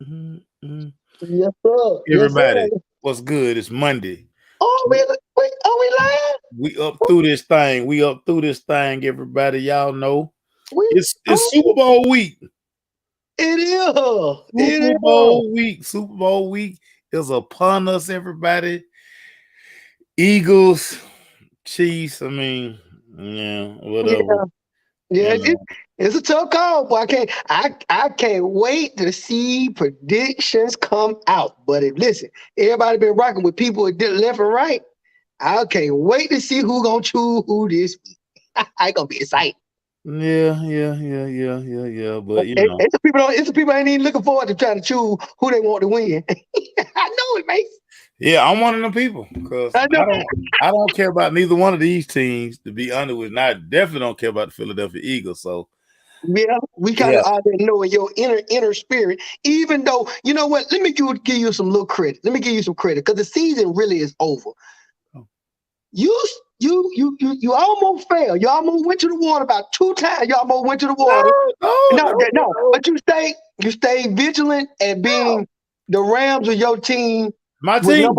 Mm-hmm. Yes, sir. Yes, sir. Everybody, what's good? It's Monday. Oh, we lying? We up through this thing. We up through this thing, everybody. Y'all know We it's oh, Super Bowl week. it is. It Super is. Bowl week. Super Bowl week is upon us, everybody. Eagles, Chiefs. I mean, yeah, Yeah, whatever. yeah. You know. It's a tough call, but I can't wait to see predictions come out. But listen, everybody been rocking with people that did left and right. I can't wait to see who gonna choose who this week. I gonna be excited. Yeah. But you know, It's the people ain't even looking forward to trying to choose who they want to win. I know it, mate. yeah, I'm one of them people because I know. I don't care about neither one of these teams. To be honest with you, and I definitely don't care about the Philadelphia Eagles. So Yeah, we kind yeah. of already know in your inner spirit. Even though, you know what? Let me give you some little credit. Let me give you some credit because the season really is over. You you almost failed. You almost went to the water about 2 times. You almost went to the water. No. No. But you stayed vigilant at No. being the Rams of your team My with team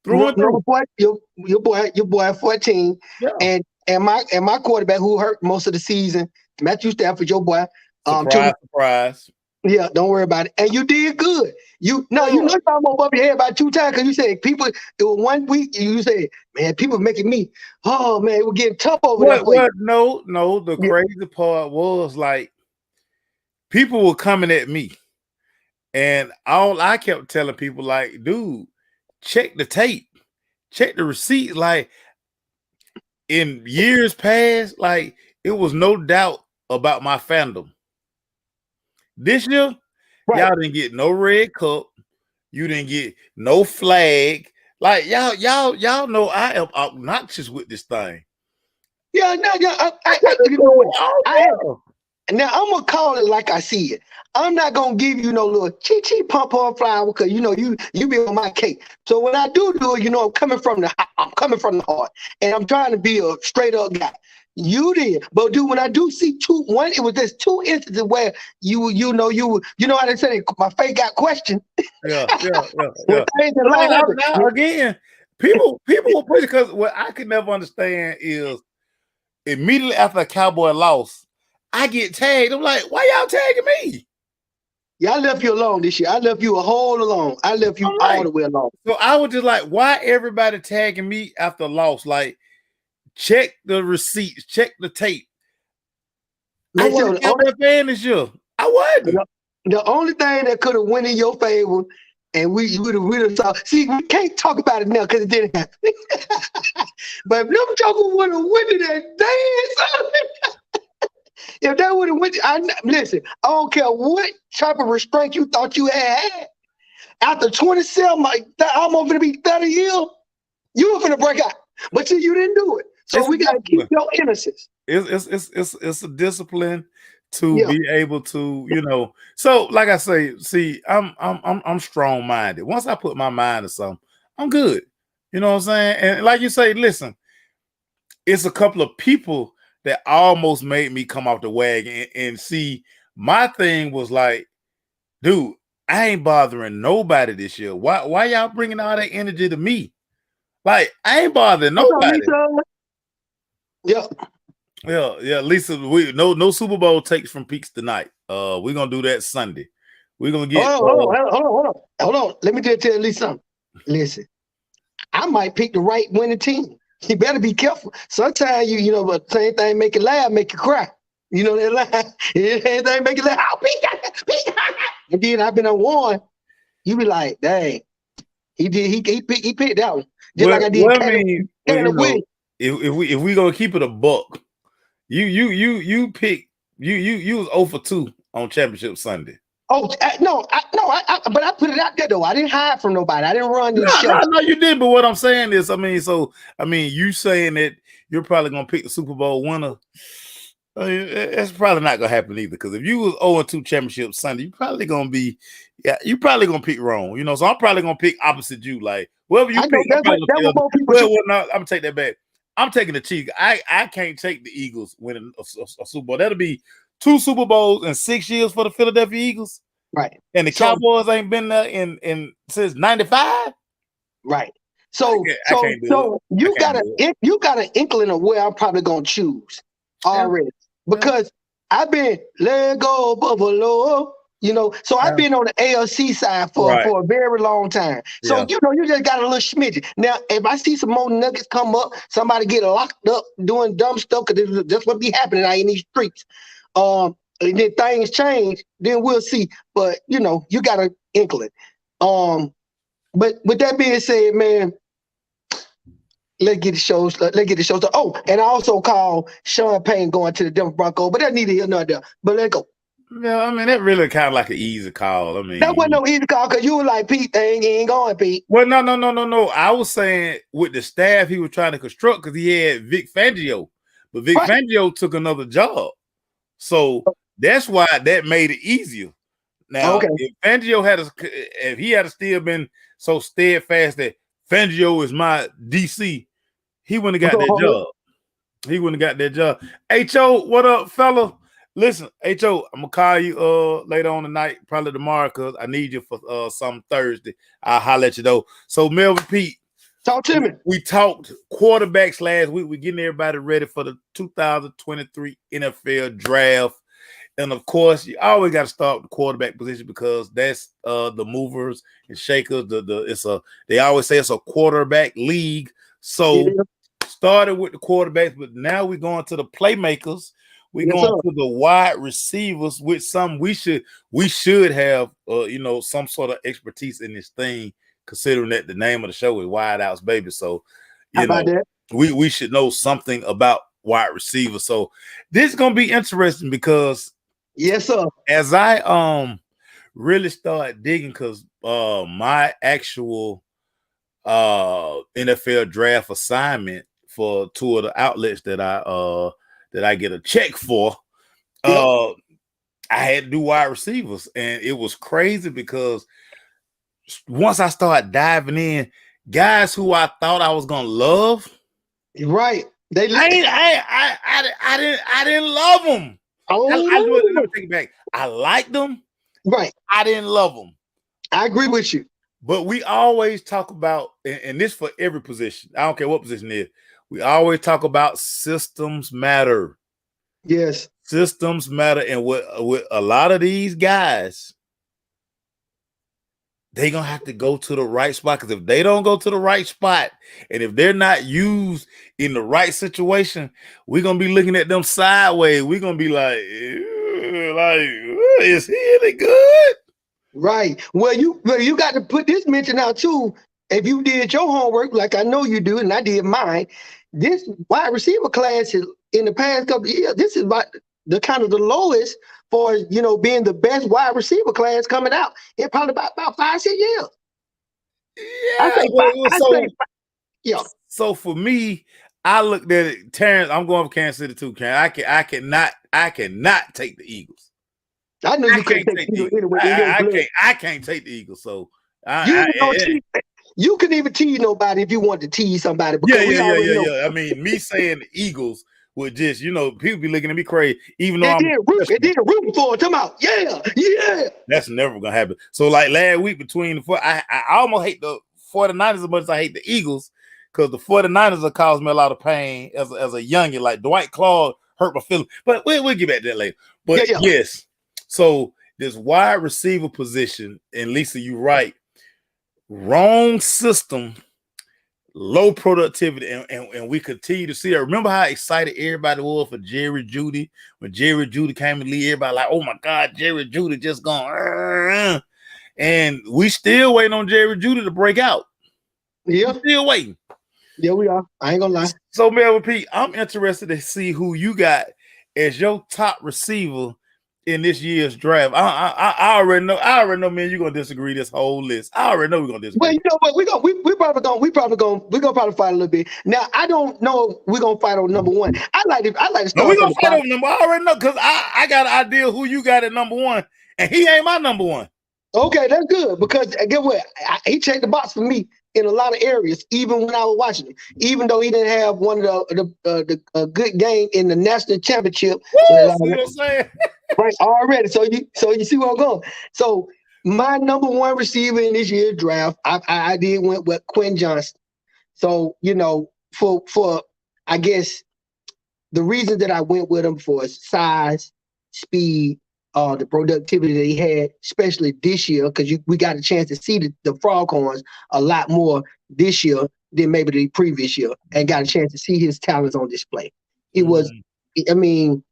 through and number through. four, your boy 14, Yeah. and my quarterback who hurt most of the season, Matthew Stafford, your boy. Surprise, surprise. Yeah, don't worry about it. And you did good. You Yeah. know you almost above your head about 2 times because you said people. It was 1 week. You said, man, people making me. Oh man, it was getting tough over there What? for you. What? No. The Yeah, crazy part was like people were coming at me, and all I kept telling people like, dude, check the tape, check the receipts. Like in years past, like it was no doubt about my fandom. This year, right. y'all didn't get no red cup. You didn't get no flag. Like y'all know I am obnoxious with this thing. Yeah, no, yeah. I got to You know do what? it all I have. year. Now I'm gonna call it like I see it. I'm not gonna give you no little chee pump on flower because you be on my cake. So when I do it, I'm coming from the heart, and I'm trying to be a straight up guy. You did, but dude, when I do see it was just 2 instances where you know how they say my face got questioned when Yeah. things didn't But line up. now again, people will push because what I could never understand is immediately after a Cowboy loss, I get tagged. I'm like, why y'all tagging me? Yeah, I left you alone this year. I left you a whole alone. I left you I'm all like, the way alone. so I was just like, why everybody tagging me after a loss? Like, check the receipts, check the tape. I Man, so wasn't a Cowboy fan this year. I wasn't. the, the only thing that could have went in your favor, and we would have saw. See, we can't talk about it now because it didn't happen. But if them jokers would have went to that dance, if they would have went, listen. I don't care what type of restraint you thought you had. After 27, like that, almost gonna be 30 years, you were gonna break out. But see, you didn't do it. So It's a we gotta keep discipline. your innocence. It's a discipline to Yeah. be able to, So, like I say, see, I'm strong minded. Once I put my mind to something, I'm good. You know what I'm saying? And like you say, listen, it's a couple of people that almost made me come off the wagon and see. My thing was like, dude, I ain't bothering nobody this year. Why y'all bringing all that energy to me? Like, I ain't bothering What's up, nobody. Lisa? Yeah. Yeah, Lisa. We no Super Bowl takes from Peaks tonight. We're gonna do that Sunday. We're gonna get Hold on. Let me just tell you something. Listen, I might pick the right winning team. You better be careful. Sometimes but same thing make you laugh, make you cry. You know that line. Anything make you laugh. Oh, peek. And then I've been on one. You be like, dang, he picked that one. Just like I did I mean, well, Cannon Williams. if we gonna keep it a buck, you pick you was 0 for 2 on Championship Sunday. Oh no, but I put it out there though. I didn't hide from nobody. I didn't run to the shelter. No, you did. But what I'm saying is, you saying that you're probably gonna pick the Super Bowl winner. It's probably not gonna happen either. Because if you was 0-2 Championship Sunday, you probably gonna pick wrong. So I'm probably gonna pick opposite you. Like whoever you I know pick, I'm probably that's gonna what tell. more people Well, should. no, I'm gonna take that back. I'm taking the Chiefs. I can't take the Eagles winning a Super Bowl. That'll be 2 Super Bowls in 6 years for the Philadelphia Eagles. Right. And the So Cowboys ain't been there in since '95. right. So I can't do it. I you can't got do it. you got an inkling of where I'm probably gonna choose Yeah, already yeah, because I've been let go Buffalo. So I've yeah. been on the AFC side for Right. a very long time. So Yeah. you just got a little smidgen. Now, if I see some more nuggets come up, somebody get locked up doing dumb stuff, because that's what be happening out in these streets. And then things change, then we'll see. But you got an inkling. But with that being said, man, let's get the shows. Let's get the shows. Oh, and I also call Sean Payne going to the Denver Broncos, but that neither here nor there. But let's go. Yeah, I mean that really kind of like an easy call. I That wasn't mean, no easy call because you were like, Pete, they ain't going, Pete. well, no. I was saying with the staff he was trying to construct because he had Vic Fangio, but Vic Right. Fangio took another job, so that's why that made it easier. Now, Okay. if he had still been so steadfast that Fangio is my DC, he wouldn't have got that job. He wouldn't have got that job. Ho, what up, fella? Listen, Ho, I'm gonna call you later on tonight, probably tomorrow, because I need you for some Thursday. I'll holler at you though. So Melvin Pete, talk to me. We talked quarterbacks last week. We're getting everybody ready for the 2023 NFL draft. And of course, you always got to start with the quarterback position because that's the movers and shakers. They always say it's a quarterback league. So started with the quarterbacks, but now we're going to the playmakers. We're going to the wide receivers, with some we should have some sort of expertise in this thing, considering that the name of the show is Wide Outs, baby. So we should know something about wide receivers. So this is gonna be interesting because yes, sir. As I really start digging, because my actual NFL draft assignment for two of the outlets that I get a check for, I had to do wide receivers, and it was crazy because once I started diving in, guys who I thought I was gonna love, right? I didn't love them. Let me take it back. I liked them. Right. I didn't love them. I agree with you. But we always talk about, and this for every position, I don't care what position it is, we always talk about systems matter. Yes. Systems matter. And with a lot of these guys, they're going to have to go to the right spot. Because if they don't go to the right spot, and if they're not used in the right situation, we're going to be looking at them sideways. We're going to be like, is he any good? Right. Well, you got to put this mention out too. If you did your homework, like I know you do, and I did mine, this wide receiver class is in the past couple of years. This is about the kind of the lowest for being the best wide receiver class coming out in probably about 5-6 years. Yeah. So for me, I looked at it. Terrence, I'm going for Kansas City too. I cannot take the Eagles. I know you can't take the Eagles anyway. I can't take the Eagles. So you couldn't even tease nobody if you wanted to tease somebody. Yeah. I mean, me saying the Eagles would just, people be looking at me crazy, even though it did root for it. Come out. Yeah. That's never gonna happen. So like last week between the four, I almost hate the 49ers as much as I hate the Eagles, because the 49ers have caused me a lot of pain as a youngin. Like Dwight Claw hurt my feelings. But we'll get back to that later. But yes. So this wide receiver position, and Lisa, you're right. Wrong system, low productivity, and we continue to see that. Remember how excited everybody was for Jerry Jeudy when Jerry Jeudy came in the league? Everybody like, oh my God, Jerry Jeudy just gone. And we still waiting on Jerry Jeudy to break out. Yeah, we're still waiting. Yeah, we are. I ain't gonna lie. So, Melvin P, I'm interested to see who you got as your top receiver in this year's draft. I already know, man, you're gonna disagree this whole list. I already know we're gonna disagree. Well, you know what? We probably gonna fight a little bit. Now, I don't know we're gonna fight on number one. I like to start. No, we're gonna fight on number. I already know, because I got an idea who you got at number one, and he ain't my number one. Okay, that's good, because get what? He checked the box for me. in a lot of areas, even when I was watching him. Even though he didn't have one of the good game in the national championship. Woo, see what I'm saying? Right, already. So you see where I'm going. So my number one receiver in this year's draft, I did went with Quinn Johnson. So, for I guess the reason that I went with him for his size, speed, the productivity that he had, especially this year, because we got a chance to see the Froghorns a lot more this year than maybe the previous year, and got a chance to see his talents on display. It was, I mean,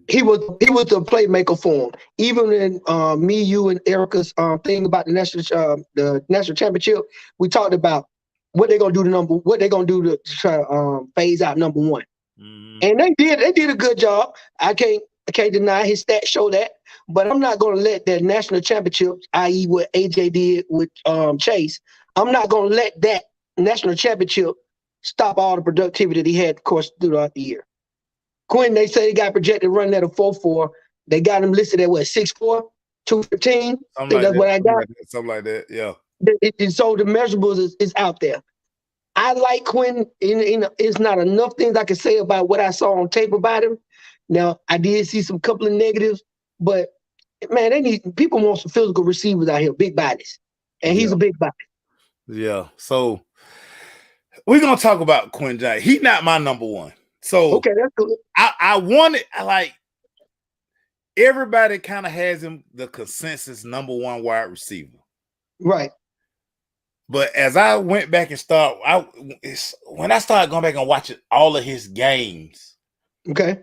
he was the playmaker for him. Even in me, you, and Erica's thing about the national championship, we talked about what they're gonna do to try phase out number one. And they did a good job. I can't deny his stats show that. But I'm not gonna let that national championship, i.e. what AJ did with Chase, I'm not gonna let that national championship stop all the productivity that he had, of course, throughout the year. Quinn, they say he got projected running at a 4.4. They got him listed at what, 6'4", 215? I think that's what I got. Something like that, yeah. So the measurables is out there. I like Quinn. It's not enough things I can say about what I saw on tape about him. Now, I did see some couple of negatives, but man, people want some physical receivers out here, big bodies. And he's a big body. Yeah. So we're gonna talk about Quinn Johnson. He's not my number one. So okay, that's good. I like everybody kind of has him the consensus number one wide receiver. Right. But as I went back and when I started going back and watching all of his games, okay,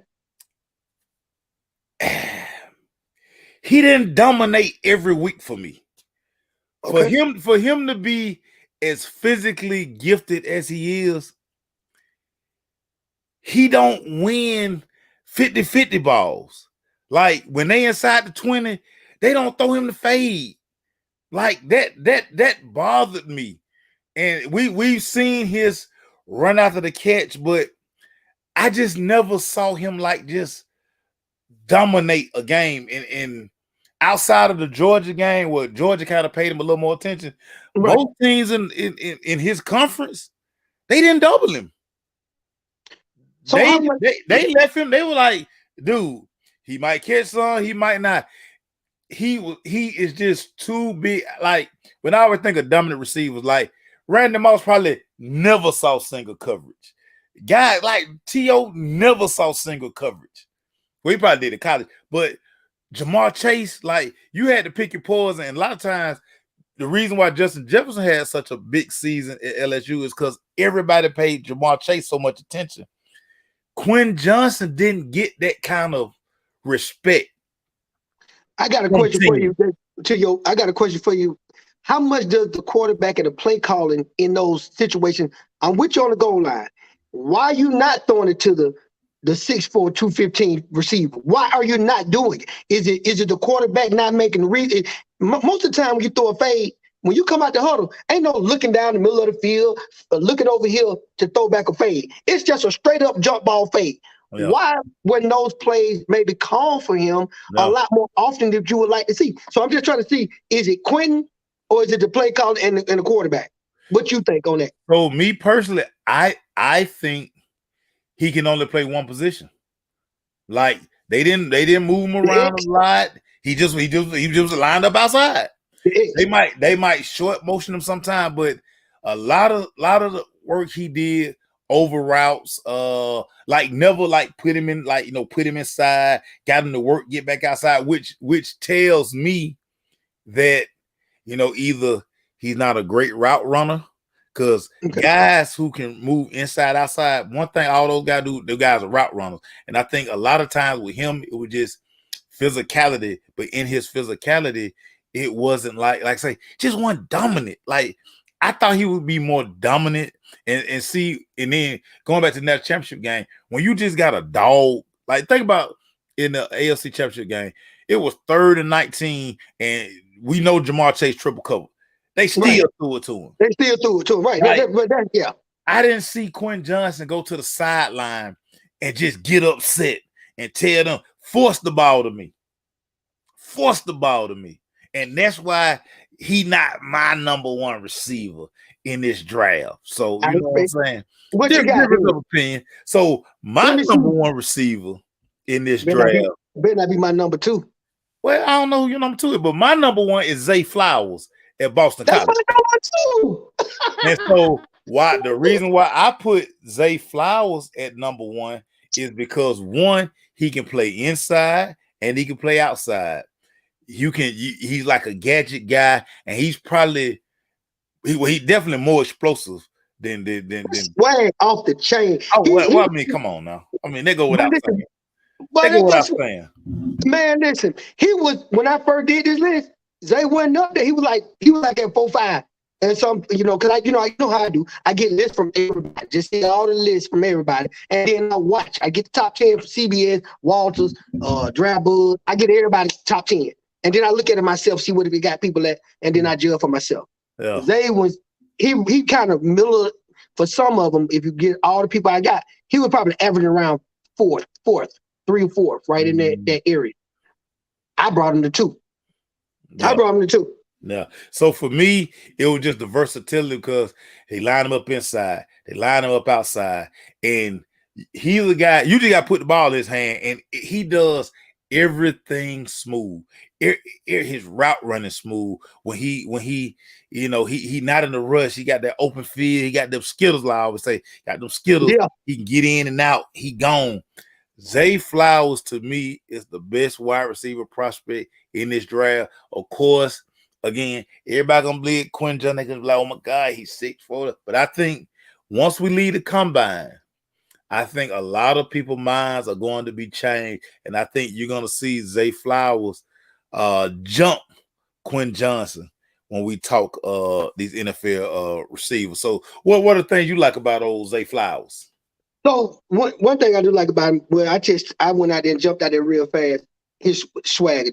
he didn't dominate every week for me. Okay. For him to be as physically gifted as he is, he don't win 50-50 balls. Like when they inside the 20, they don't throw him the fade. Like that bothered me. And we've seen his run after the catch, but I just never saw him like just dominate a game. And outside of the Georgia game, where Georgia kind of paid him a little more attention, right. Most teams in his conference, they didn't double him. So they left him. They were like, dude, he might catch some, he might not. He is just too big. Like when I always think of dominant receivers, like Randy Moss probably never saw single coverage. Guys like T.O. never saw single coverage. Well, he probably did in college, but Jamar Chase, like you had to pick your poison. And a lot of times, the reason why Justin Jefferson had such a big season at LSU is because everybody paid Jamar Chase so much attention. Quinn Johnson didn't get that kind of respect. I got a question for you. I got a question for you. How much does the quarterback and the play calling in those situations? I'm with you on the goal line. Why are you not throwing it to the 6'4", 215 receiver? Why are you not doing it? Is it the quarterback not making the read? Most of the time when you throw a fade, when you come out the huddle, ain't no looking down the middle of the field, looking over here to throw back a fade. It's just a straight up jump ball fade. Yeah. Why when those plays maybe call for him a lot more often than you would like to see? So I'm just trying to see, is it Quentin or is it the play call and the quarterback? What you think on that? So me personally, I think he can only play one position. Like they didn't move him around a lot. He just lined up outside. They might short motion him sometime, but a lot of the work he did over routes, like never like put him in, like, put him inside, got him to work, get back outside, which tells me that, either he's not a great route runner, because guys who can move inside, outside, one thing all those guys do, the guys are route runners. And I think a lot of times with him, it was just physicality, but in his physicality, it wasn't like say, just one dominant. Like I thought he would be more dominant and see, and then going back to the national championship game, when you just got a dog, like think about in the AFC championship game, it was 3rd and 19, and we know Jamar Chase triple cover. They still threw it to him. Right. Yeah. I didn't see Quinn Johnson go to the sideline and just get upset and tell them, force the ball to me. And that's why he not my number one receiver in this draft. So I you know what I'm respect. saying? What you got? Difference of opinion. So my Let me see. number one receiver in this Better draft. not be my number 2. Well, I don't know who your number 2 is, but my number 1 is Zay Flowers at Boston That's College. my number 2. And so the reason why I put Zay Flowers at number 1 is because, one, he can play inside and he can play outside. He's like a gadget guy, and he's probably he definitely more explosive than Swag off the chain. Oh, well, I mean, come on now. I mean, they go without saying. They go without saying. Man, listen, he was, when I first did this list, Zay wasn't up there. He was like at 4-5. And some, because I know how I do. I get lists from everybody. Just see all the lists from everybody. And then I watch. I get the top 10 from CBS, Walters, Drabble. I get everybody's top 10. And then I look at it myself, see what we got people at, and then I judge for myself. Yeah. Zay was, he kind of middle for some of them. If you get all the people I got, he was probably averaging around fourth, 3 or 4th, right in that area. I brought him to 2. Yeah. I brought him to 2. Yeah. So for me, it was just the versatility because they line him up inside, they line him up outside, and he's the guy. You just got to put the ball in his hand, and he does everything smooth. His route running smooth. When he not in a rush. He got that open field. He got them Skittles. I always say, got them Skittles. Yeah. He can get in and out. He gone. Zay Flowers to me is the best wide receiver prospect in this draft. Of course, again, everybody gonna believe Quinn Johnson because like, oh my God, he's 6'4". But I think once we leave the combine, I think a lot of people's minds are going to be changed, and I think you're gonna see Zay Flowers jump Quinn Johnson when we talk these NFL receivers. So, what are the things you like about old Zay Flowers? So one thing I do like about him, well, I went out there and jumped out there real fast. His swagger,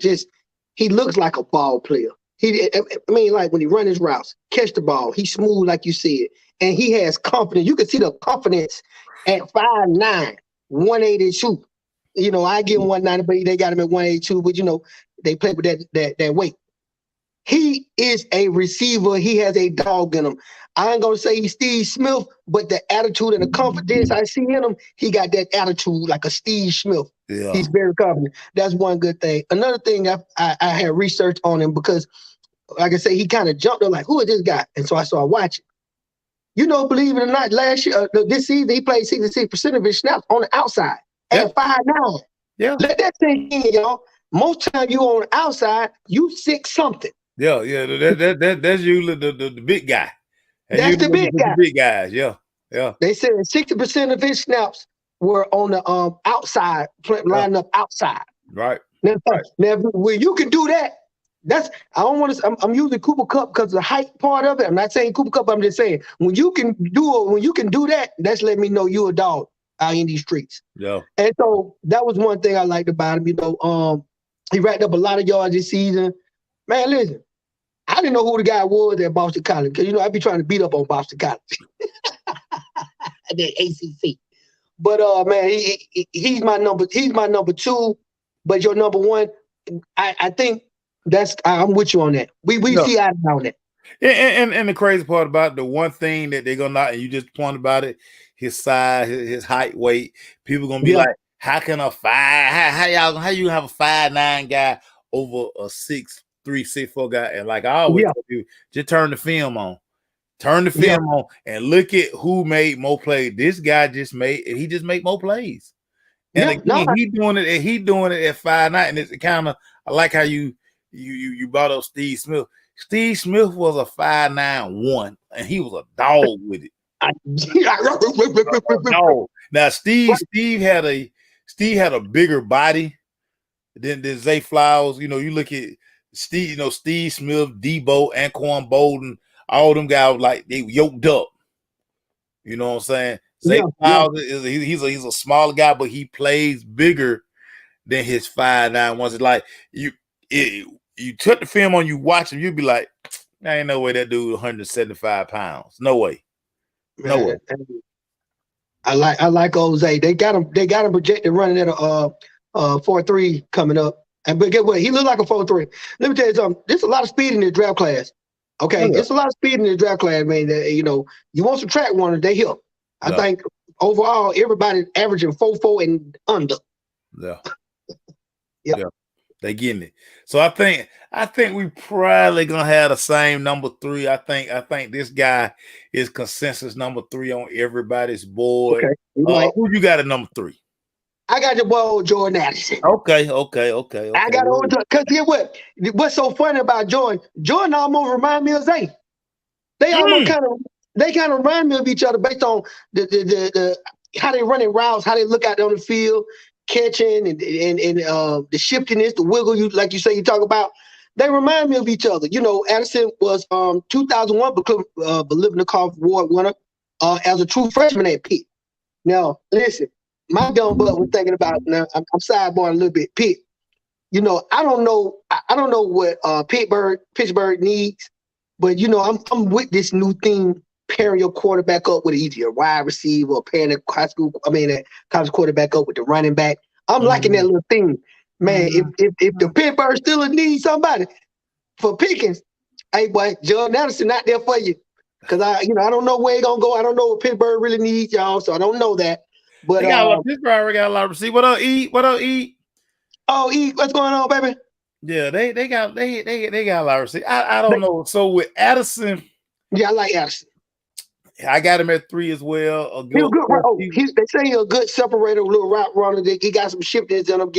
he looks like a ball player. Like when he run his routes, catch the ball, he's smooth like you said, and he has confidence. You can see the confidence at 5'9", 182. I give him 190, but they got him at 182. But they play with that weight. He is a receiver. He has a dog in him. I ain't gonna say he's Steve Smith, but the attitude and the confidence I see in him, he got that attitude like a Steve Smith. Yeah. He's very confident. That's one good thing. Another thing I had researched on him because, like I say, he kind of jumped up like, who is this guy? And so I started watching. Believe it or not, last year, this season, he played 66% of his snaps on the outside at 5'9". Yeah. Let that sink in, y'all. Most time you on the outside, you 6-something. Yeah. That's usually the big guy. And that's the big guy. The big guys, yeah. They said 60% of his snaps were on the outside, lining up outside. Right. Now, when you can do that, I don't want to. I'm using Cooper Kupp because the height part of it. I'm not saying Cooper Kupp. I'm just saying when you can do that, that's letting me know you a dog out in these streets. Yeah. And so that was one thing I liked about him. He racked up a lot of yards this season. Man, listen. I didn't know who the guy was at Boston College because I be trying to beat up on Boston College, the ACC. But man, he's my number 2. But your number 1, I think I'm with you on that. We see eye on that. And the crazy part about the one thing that they're gonna not, and you just pointed about it, his size, his height, weight. People gonna be like, how can how you have a 5'9" guy over a 6'3", 6'4" guy? And like I always do, just turn the film on. Turn the film on and look at who made more plays. This guy just made more plays. And again, he doing it at 5'9", and it's kind of, I like how you brought up Steve Smith. Steve Smith was a 5'9" 1, and he was a dog with it. No. Now Steve had a bigger body than Zay Flowers. You look at Steve, Steve Smith, Debo, Anquan Bolden, all them guys like they yoked up. You know what I'm saying? Zay Flowers he's a smaller guy, but he plays bigger than his 5'9" ones. Like you took the film on, you watch him, you'd be like, there ain't no way that dude 175 pounds. No way. No way. I like Jose. They got him projected running at a 4.3 coming up. But get what? He looked like a 4.3. Let me tell you something. There's a lot of speed in this draft class. Okay, it's a lot of speed in the draft class, man. That, you want some track runners, they help. I think overall everybody averaging 4.4 and under. Yeah. Yep. Yeah. They getting it. So I think we probably gonna have the same number 3. I think this guy is consensus number 3 on everybody's board. Okay. Who you got at number 3? I got your boy Jordan Addison. Okay. I got on because hear what? What's so funny about Jordan? Jordan almost remind me of Zay. They almost kind of remind me of each other based on the how they running routes, how they look out on the field, catching and the shiftiness, the wiggle you like you say you talk about. They remind me of each other. Addison was 2001 Biletnikoff Award winner as a true freshman at Pitt. Now, listen, my dumb butt was thinking about. Now, I'm sideboarding a little bit. Pitt. I don't know. I don't know what Pittsburgh needs, but I'm with this new thing, pairing your quarterback up with either a wide receiver or pairing a college quarterback up with the running back. I'm liking that little thing, man. If the Pittsburgh Steelers need somebody for Pickens, hey boy, Jordan Addison out there for you. Because I don't know where he's gonna go. I don't know what Pittsburgh really needs, y'all. So I don't know that. But Pittsburgh already got a lot of receivers. What up, E? Oh, E, what's going on, baby? Yeah, they got a lot of receivers. I don't know. So with Addison, yeah, I like Addison. I got him at 3 as well. He's a good they say he's a good separator, little route runner. He got some shiftings in him,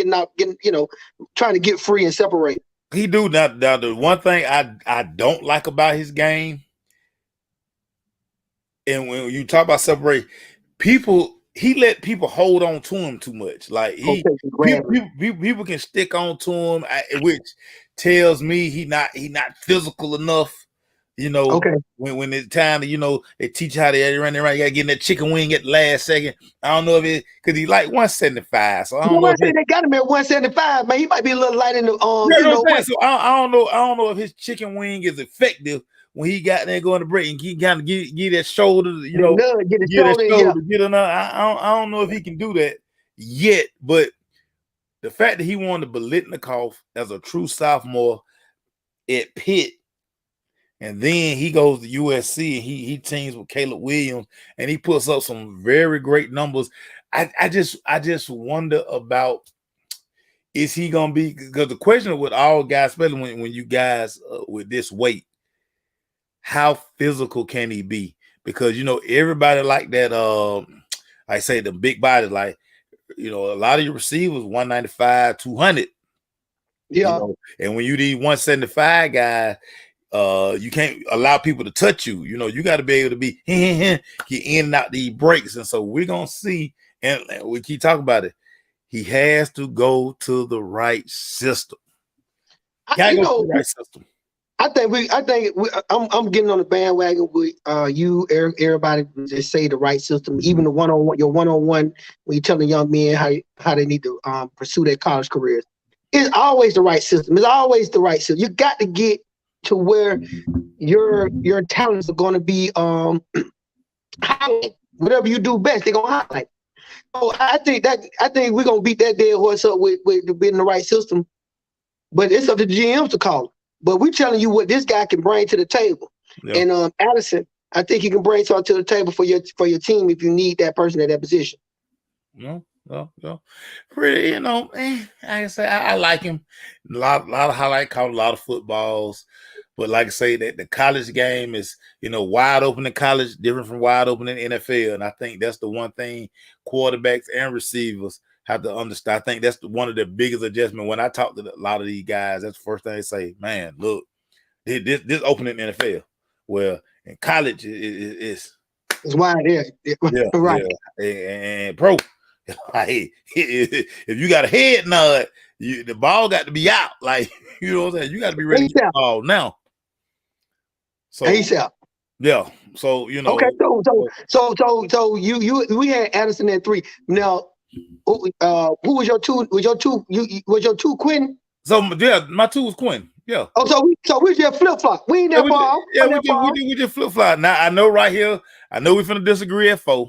trying to get free and separate. He do. Now the one thing I don't like about his game, and when you talk about separate, he let people hold on to him too much. Like people can stick on to him, which tells me he not physical enough. When it's time to, they teach you how to run around. You gotta get in that chicken wing at the last second. I don't know if it because he like 175. So I don't know. They got him at 175, man. He might be a little light in the So I don't know if his chicken wing is effective when he got there going to break and he kind of get that shoulder, get another. I don't know if he can do that yet, but the fact that he wanted Biletnikoff as a true sophomore at Pitt. And then he goes to USC and he teams with Caleb Williams and he puts up some very great numbers. I just wonder about, is he gonna be, because the question with all guys, especially when you guys with this weight, how physical can he be? Because everybody like that. I say the big body, like a lot of your receivers 195, 200. Yeah, and when you these 175 guys. You can't allow people to touch you. You got to be able to be get in and out the breaks. And so we're gonna see, and we keep talking about it. He has to go to the right system. I think I'm getting on the bandwagon with you, everybody. Just say the right system. Even the your one-on-one when you're telling young men how they need to pursue their college careers. It's always the right system. It's always the right system. You got to get to where your talents are going to be highlight. Whatever you do best, they're gonna highlight. So I think we're gonna beat that dead horse up with being in the right system. But it's up to the GMs to call it. But we're telling you what this guy can bring to the table. Yeah. And Addison, I think he can bring something to the table for your team if you need that person at that position. No. Pretty, like I say, I like him. A lot of highlight, caught a lot of footballs. But like I say, that the college game is, wide open in college, different from wide open in NFL. And I think that's the one thing quarterbacks and receivers have to understand. I think that's one of the biggest adjustments. When I talk to a lot of these guys, that's the first thing they say, man, look, this opening in NFL. Well, in college, it's wide. Yeah. Right. Yeah. And pro. Like, if you got a head nod, the ball got to be out. Like, you know what I'm saying? You got to be ready to get the ball now. So ASAP. Yeah. So Okay. So we had Addison at 3. Now, who was your 2? Was your 2 Quinn? So yeah, my 2 was Quinn. Yeah. Oh, so we just flip flop. We ain't that ball. Yeah, we just flip flop. Now I know right here. I know we finna disagree at 4.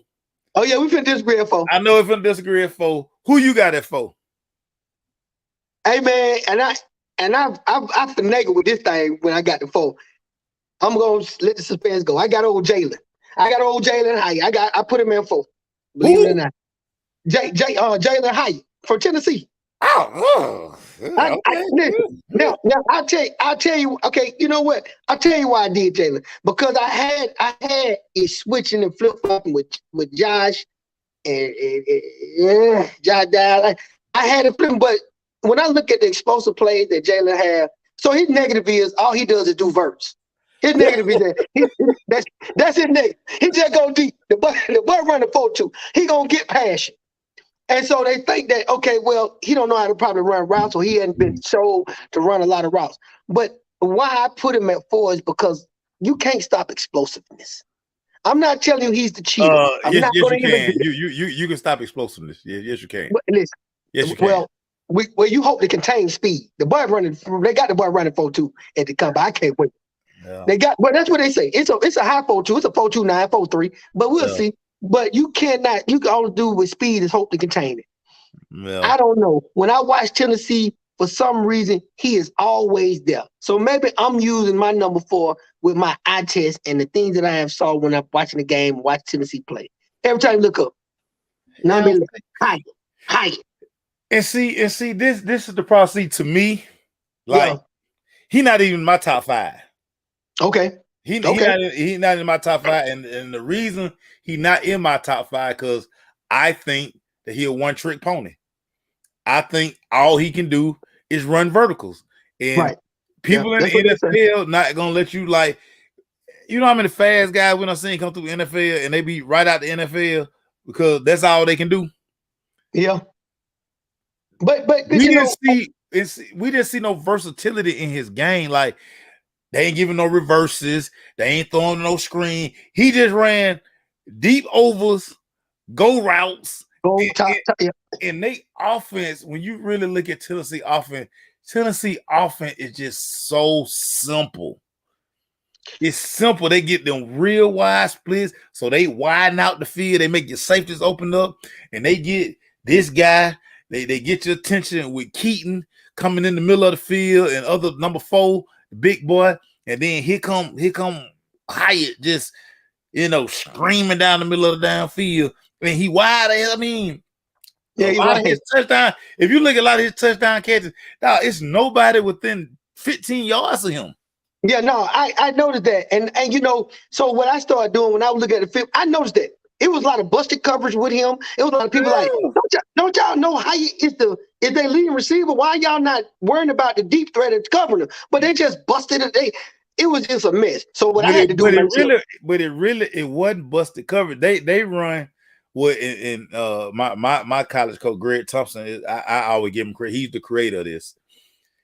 Oh yeah, we finna disagree at 4. I know we finna disagree at 4. Who you got at 4? Hey man, and I finagled with this thing when I got to 4. I'm gonna let the suspense go. I got old Jalen. Hyatt. I put him in 4. Believe it or Who? not. Jalen Hyatt from Tennessee. Oh, okay. Now I'll tell you. Okay, you know what? I'll tell you why I did Jalen, because I had it switching and flip flopping with Josh and Josh Dowd. I had it flipping, but when I look at the explosive plays that Jalen had, so his negative is all he does is do verts. His negative is that's his negative. He just go deep. The boy running 4-2. He gonna get passion. And so they think that, okay, well, he don't know how to probably run routes, or he hadn't been told to run a lot of routes. But why I put him at 4 is because you can't stop explosiveness. I'm not telling you he's the cheater. Yes, you can. You can stop explosiveness. Yes, you can. But listen, yes, you can. Well, you hope to contain speed. They got the boy running 4-2 at the comeback. I can't wait. Yeah. Well, that's what they say. It's a high 4-2. It's a 4.29, 4.3. But we'll see. But you can only do with speed is hope to contain it. Yeah. I don't know. When I watch Tennessee, for some reason, he is always there. So maybe I'm using my number 4 with my eye test and the things that I have saw when I'm watching the game, watch Tennessee play. Every time you look up. Now hi. And see, this is the process to me. Like, he not even my top 5. Okay. He not in my top 5, and the reason he not in my top 5 because I think that he a one-trick pony. I think all he can do is run verticals, and people in the NFL not gonna let you, like, you know how many fast guys when I seen come through the NFL and they be right out the NFL because that's all they can do. Yeah, but we didn't see no versatility in his game, like. They ain't giving no reverses. They ain't throwing no screen. He just ran deep overs, go routes. And they offense, when you really look at Tennessee offense is just so simple. It's simple. They get them real wide splits, so they widen out the field. They make your safeties open up, and they get this guy. They get your attention with Keaton coming in the middle of the field and other number 4. Big boy, and then here come Hyatt just screaming down the middle of the downfield, and he wide. I mean, a lot of his touchdown. If you look at a lot of his touchdown catches, it's nobody within 15 yards of him. Yeah, no, I noticed that, and so what I started doing when I was looking at the film, I noticed that it was a lot of busted coverage with him. It was a lot of people like, don't y'all know Hyatt is they leading receiver? Why y'all not worrying about the deep threat that's covering them? But they just busted it. It was just a mess. So what I had to do, it wasn't busted coverage. They run what in my college coach Greg Thompson. I always give him credit. He's the creator of this.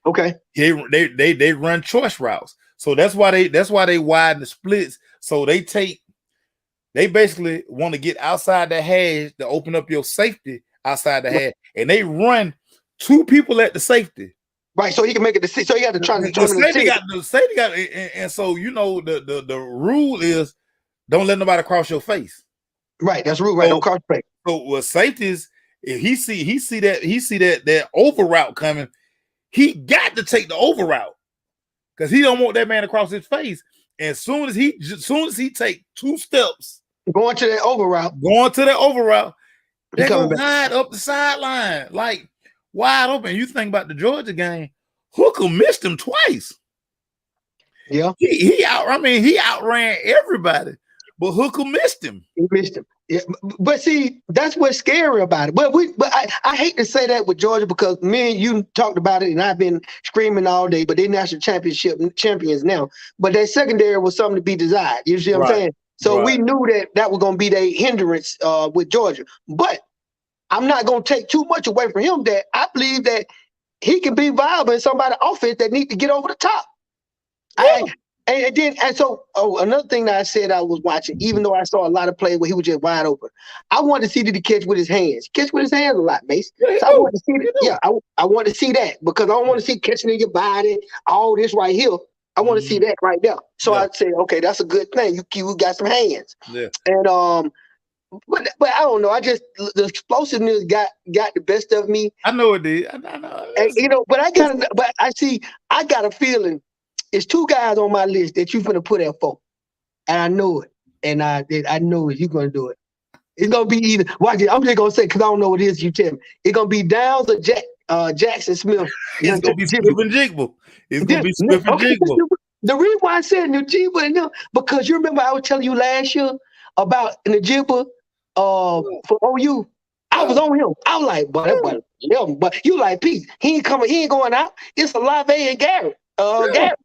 Okay. They run choice routes. So that's why they widen the splits. So they basically want to get outside the hash to open up your safety outside the hash, and they run 2 people at the safety. Right, so he can make a decision. So you got to try to determine the safety got, and so the rule is don't let nobody cross your face. Right, that's rule. Right, don't cross your face. So with safeties, if he see that over route coming, he got to take the over route because he don't want that man to cross his face. And as soon as he take 2 steps. Going to that over route, they're going to hide up the sideline, like wide open. You think about the Georgia game, Hooker missed him twice. Yeah. He outran everybody, but Hooker missed him. He missed him. Yeah, but see, that's what's scary about it. But I hate to say that with Georgia because me and you talked about it, and I've been screaming all day. But they're national championship champions now. But their secondary was something to be desired. You see what I'm saying? So we knew that was going to be their hindrance with Georgia. But I'm not going to take too much away from him. That I believe that he can be viable in somebody's offense that need to get over the top. Yeah. And so another thing that I said I was watching, even though I saw a lot of plays where he was just wide open, I wanted to see did he catch with his hands. Catch with his hands a lot, Mace. So I want to see that. Yeah, I want to see that because I don't want to see catching in your body, all this right here. I want to see that right there. So I said, okay, that's a good thing. You got some hands. Yeah. And but I don't know. I just the explosiveness got the best of me. I know it did. I know. And, but I got a feeling it's two guys on my list that you finna put at 4. And I know it. And I know it. You're gonna do it. It's gonna be either watch it. I'm just gonna say because I don't know what it is. You tell me. It's gonna be Downs or Jackson Smith. It's gonna be Swift and Jigba. It's gonna be Swift and Jigba. The reason why I said Najibba and them, because you remember I was telling you last year about Najibba for OU. I was on him. I was like, but you like Pete. He ain't coming. He ain't going out. It's Olave and Garrett. Garrett.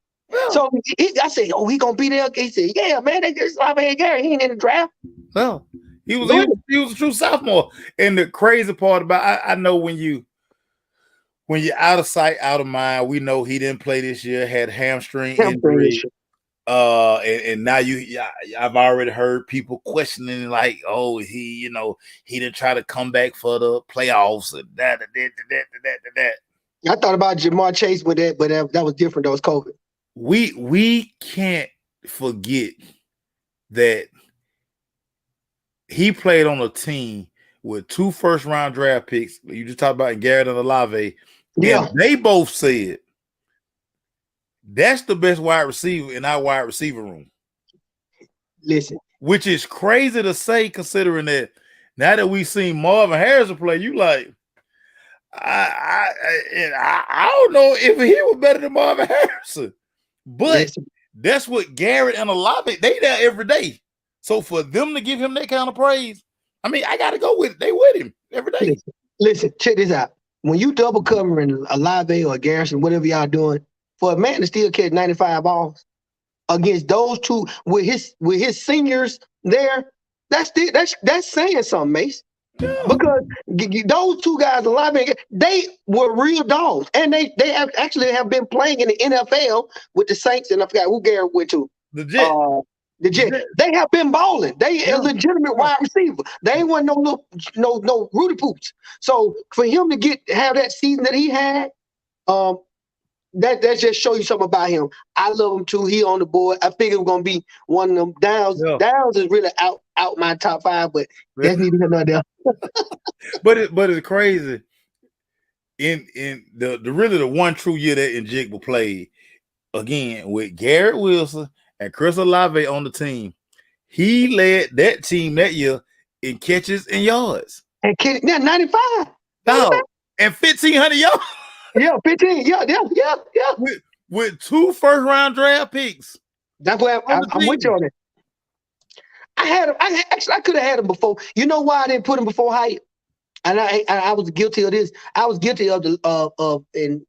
So I said, oh, he gonna be there. He said, yeah, man, they just Olave and Garrett. He ain't in the draft. Well, he was a true sophomore. And the crazy part about I know when you're out of sight, out of mind, we know he didn't play this year, had hamstring injury. And now I've already heard people questioning like, oh, he didn't try to come back for the playoffs and that. I thought about Jamar Chase with that, but that was different. That was COVID. We can't forget that he played on a team with 2 first-round draft picks. You just talked about Garrett and Olave. Yeah, and they both said that's the best wide receiver in our wide receiver room. Listen, which is crazy to say, considering that now that we've seen Marvin Harrison play, you like, I don't know if he was better than Marvin Harrison, but that's what Garrett and Olave, they there every day. So for them to give him that kind of praise, I mean, I got to go with it. They with him every day. Listen, check this out. When you double covering Olave or Garrison, whatever y'all doing, for a man to still catch 95 balls against those two with his seniors there, that's saying something, Mace. Yeah. Because those two guys, Olave, they were real dogs, and they have been playing in the NFL with the Saints, and I forgot who Garrett went to. The Jets. They have been balling. They a legitimate wide receiver. They ain't want no Rudy Poops. So for him to have that season that he had, that just show you something about him. I love him too. He on the board. I figured it was gonna be one of them. Downs is really out my top 5, but that's neither here nor there. but it's crazy. In the one true year that Njigba played again with Garrett Wilson and Chris Olave on the team, he led that team that year in catches and yards. And 95. No, and 1,500 yards. Yeah, 15. Yeah. With 2 first-round draft picks. That's why I'm with you on it. I had him. I could have had him before. You know why I didn't put him before Hyatt? And I was guilty of this. I was guilty of him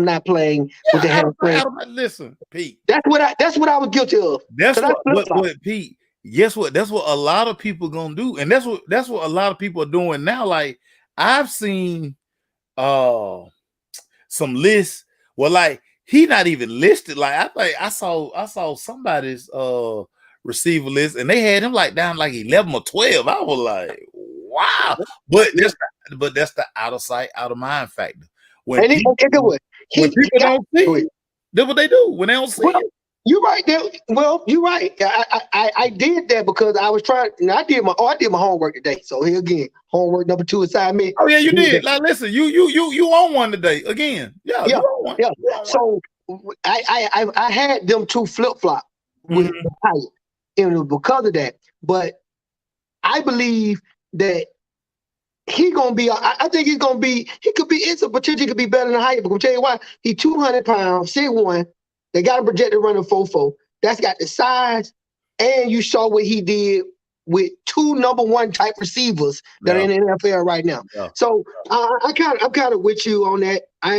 not playing with the hamstring. Listen, Pete. That's what I was guilty of. That's what Pete. Guess what? That's what a lot of people gonna do, and that's what a lot of people are doing now. Like I've seen some lists. Well, like he not even listed. Like I think I saw somebody's receiver list, and they had him like down like 11 or 12. I was like, wow. But that's the out of sight, out of mind factor. When people don't see it, that's what they do when they don't see it. You're right there. Well, you're right. I did that because I was trying. I did my homework today. So here again, homework number 2 assigned me. Oh yeah, you did. Like listen, you on one today again. Yeah. So I had them 2 flip-flop with Hyatt, and it was because of that. But I believe that he gonna be. I think he's gonna be. He could be. It's a potential. He could be better than Hyatt. But I'm tell you why. He 200 pounds, 6'1". They got him projected running 4.4. That's got the size, and you saw what he did with 2 number 1 type receivers that are in the NFL right now. Yeah. So I'm kind of with you on that. I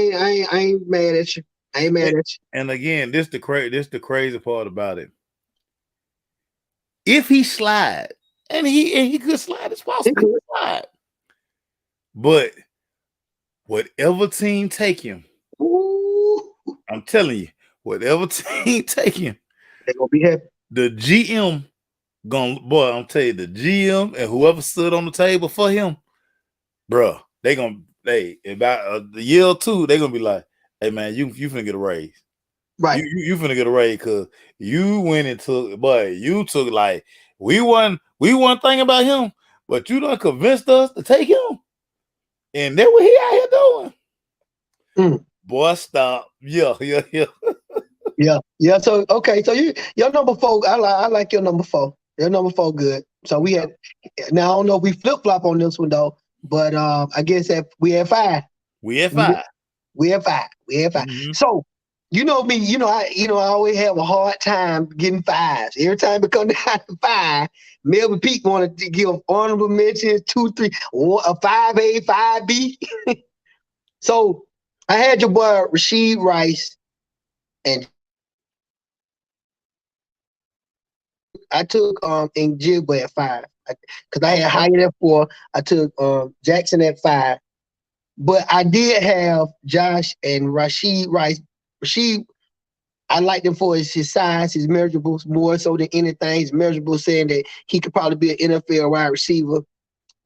ain't mad at you. I ain't mad at you. And again, this the crazy part about it. If he slide, and he could slide, it's possible. He could slide. But whatever team take him, I'm telling you. Whatever team take him, they're gonna be happy. The GM I'm telling you, the GM and whoever stood on the table for him, bro, about the year or 2, they're gonna be like, hey man, you finna get a raise. Right. You finna get a raise because you went and took, you took like we wasn't thinking about him, but you done convinced us to take him. And that's what he out here doing. Boy, stop. Yeah. Yeah. So okay, so your number 4. I like your number 4. Your number 4 good. So we had now I don't know if we flip flop on this one though, but I guess that we had 5. We had 5. We had 5. We had 5. Mm-hmm. So you know me, I always have a hard time getting 5s. Every time it comes down to 5, Melvin Peak wanted to give honorable mentions 2, 3, a 5A, 5B. So I had your boy Rasheed Rice, and I took Njigba at 5 because I had Hyatt at 4. I took Jackson at 5, but I did have Josh and Rasheed Rice. Rasheed, I liked him for his size, his measurables more so than anything. His measurables saying that he could probably be an NFL wide receiver.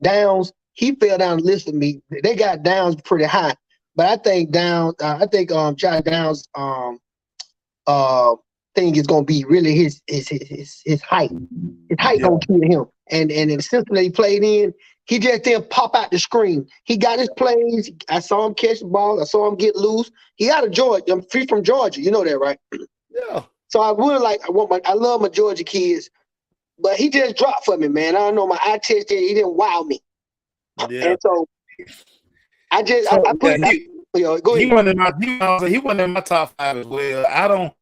Downs, he fell down the list for me. They got Downs pretty high, but I think Josh Downs thing is gonna be really his height. His height gonna kill him. And in the system that he played in, he just didn't pop out the screen. He got his plays. I saw him catch the ball. I saw him get loose. He out of Georgia. I'm free from Georgia. You know that, right? Yeah. So I love my Georgia kids, but he just dropped for me, man. I don't know. My eye test there, he didn't wow me. Yeah. And so I just go ahead. He wasn't in my top 5 as well.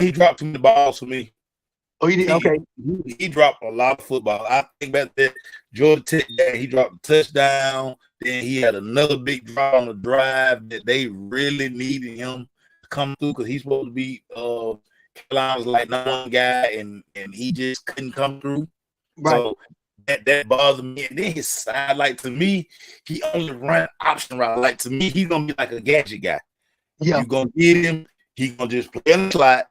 He dropped too many balls for me. Oh, he did? Okay. He dropped a lot of football. I think back that Georgia Tech game, he dropped a touchdown. Then he had another big drop on the drive that they really needed him to come through because he's supposed to be Carolina's like #1 guy, and he just couldn't come through. Right. So that bothered me. And then his side, like to me, he only run option route. Like to me, he's gonna be like a gadget guy. Yeah. You're gonna get him, he's gonna just play in the slot.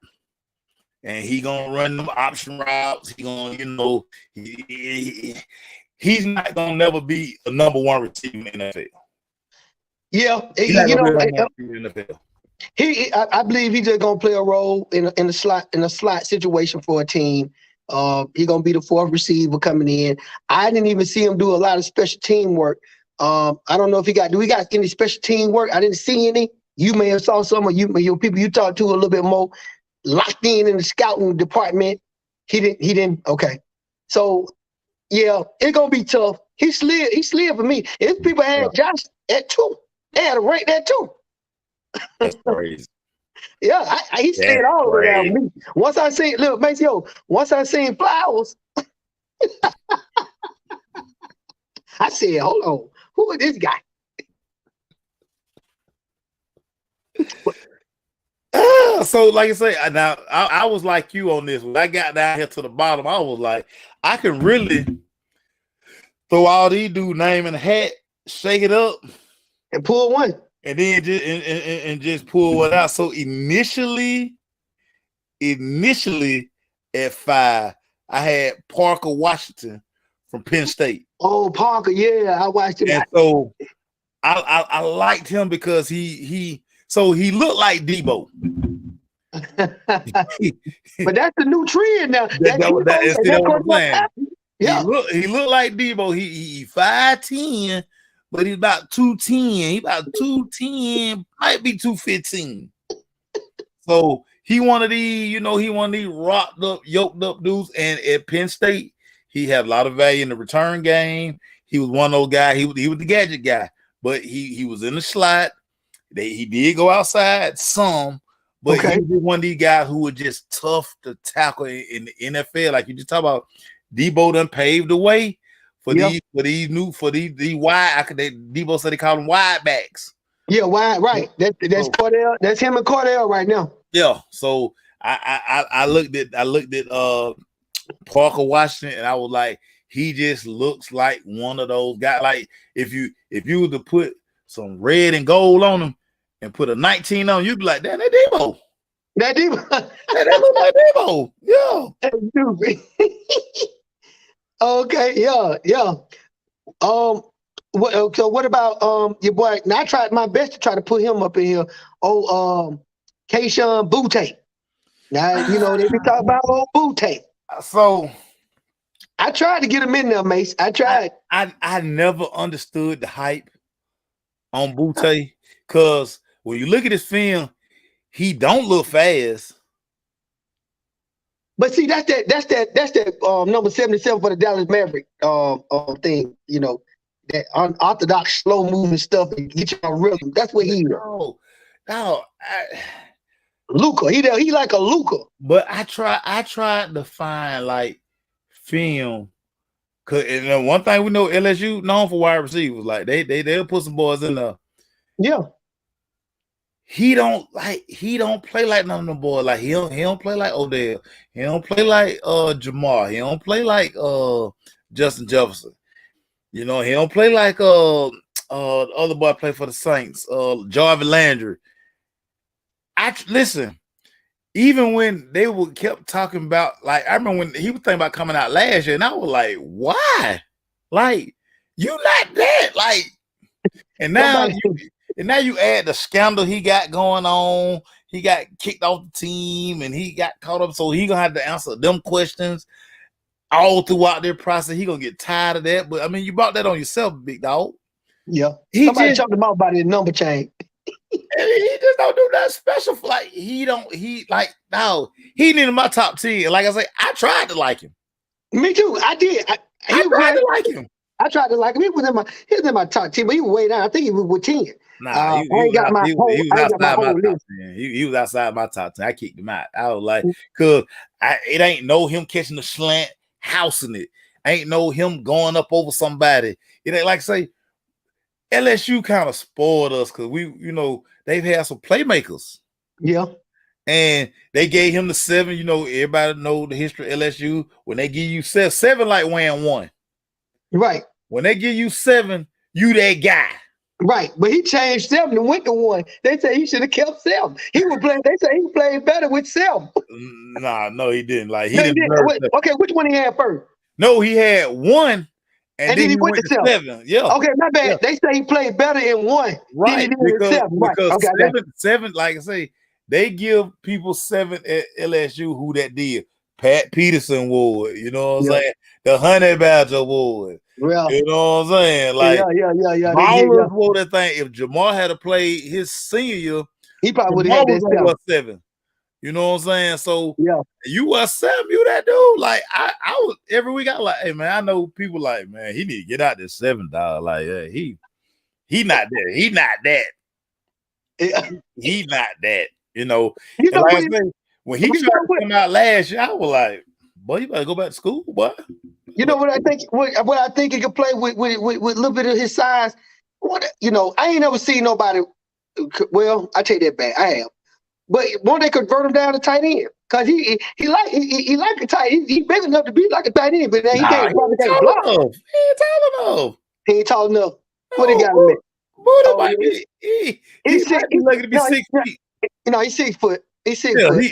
And he gonna run them option routes. He gonna, he's not gonna never be a #1 receiver in the NFL. Yeah, I believe he's just gonna play a role in a slot situation for a team. He's gonna be the 4th receiver coming in. I didn't even see him do a lot of special team work. I don't know if do we got any special team work? I didn't see any. You may have saw some of your people you talked to a little bit more. Locked in the scouting department. He didn't. Okay. So, yeah, it's going to be tough. He slid for me. If people had Josh at 2, they had to rank that 2. That's crazy. Yeah, he slid all the way down with me. Once I seen Flowers, I said, hold on, who is this guy? So, like I say, now I was like you on this. When I got down here to the bottom, I was like, I can really throw all these dudes' name in a hat, shake it up, and pull one, and then just pull one out. So initially at 5, I had Parker Washington from Penn State. Oh, Parker, yeah, I watched him. And so I liked him because he looked like Debo. But that's the new trend now. That's what I'm saying. Yeah. He looked like Debo. He 5'10", but he's about 210. He about 210, might be 215. So he one of these, rocked up, yoked up dudes. And at Penn State, he had a lot of value in the return game. He was one of those guys. He was the gadget guy, but he was in the slot. He did go outside some, but he was one of these guys who was just tough to tackle in the NFL. Like you just talk about, Debo done paved the way for these wide. Debo said they call them wide backs. Yeah, wide, right. That's Cordell. That's him and Cordell right now. Yeah. So I looked at Parker Washington, and I was like, he just looks like one of those guys. Like if you were to put some red and gold on him and put a 19 on, you'd be like, damn, that Debo. That Debo. That look like Debo. Yeah. Okay, yeah. So what about your boy? Now I tried my best to try to put him up in here. Kayshon Boutte. Now they be talking about old Boutte. So I tried to get him in there, Mace. I tried. I never understood the hype on Boutte, because when you look at his film, he don't look fast. But see, that's that number 77 for the Dallas Maverick thing, you know, that unorthodox, slow moving stuff and get you on rhythm. That's what he is. No, no, Luka. He like a Luka. but I tried to find like film. Cause and then one thing we know LSU known for wide receivers, like they'll put some boys in there. Yeah. He don't play like none of them boys. Like he don't play like Odell. He don't play like Jamar. He don't play like Justin Jefferson. You know, he don't play like the other boy play for the Saints, Jarvis Landry. Listen, even when they kept talking about, like, I remember when he was thinking about coming out last year, and I was like, why? Like, you not that, like, and now you add the scandal he got going on. He got kicked off the team, and he got caught up, so he gonna have to answer them questions all throughout their process. He gonna get tired of that. But I mean, you brought that on yourself, big dog. Yeah. Somebody talked about his number change. He just don't do that special. Like he ain't in my top 10. Like I say, I tried to like him. Me too. I did. I tried to like him. I tried to like him. He was in my top 10, but he was way down. I think he was with 10. Nah, he was outside my top 10. He was outside my top 10. I kicked him out. I was like, cause it ain't no him catching the slant, housing it. Ain't no him going up over somebody. It ain't like say LSU kind of spoiled us because they've had some playmakers. Yeah. And they gave him the 7. You know, everybody know the history of LSU. When they give you 7 like weighing 1. Right. When they give you 7, you that guy. Right. But he changed 7 and went to 1. They say he should have kept 7. They say he played better with 7. Nah, no, he didn't. Like he didn't. Okay, which one he had first? No, he had 1. And then he went to 7. Yeah. Okay, my bad. Yeah. They say he played better in 1. Right. Because 7, 7, like I say, they give people 7 at LSU who that did. Pat Peterson Award, you know what I'm saying? The Honey Badger Award. Yeah. You know what I'm saying? Like, yeah. Ballers wore that thing. If Jamar had to play his senior year, he probably would have had that 7. You know what I'm saying? So yeah, you was 7, you that dude. Like I was every week. I was like, hey man, I know people like, man, he need to get out this $7. Like, he not there. He not that. Yeah. He not that. You know like I say, when he tried to come out last year, I was like, boy, you better go back to school, boy. You know what I think? What I think he could play with a little bit of his size. I ain't never seen nobody. Well, I take that back. I have. But won't they convert him down to tight end? Because he like a tight end. He's big enough to be like a tight end, but then he can't block. He ain't tall enough. He ain't tall enough. What he got him at? He's lucky to be 6 feet. He's 6 foot. He's 6 foot.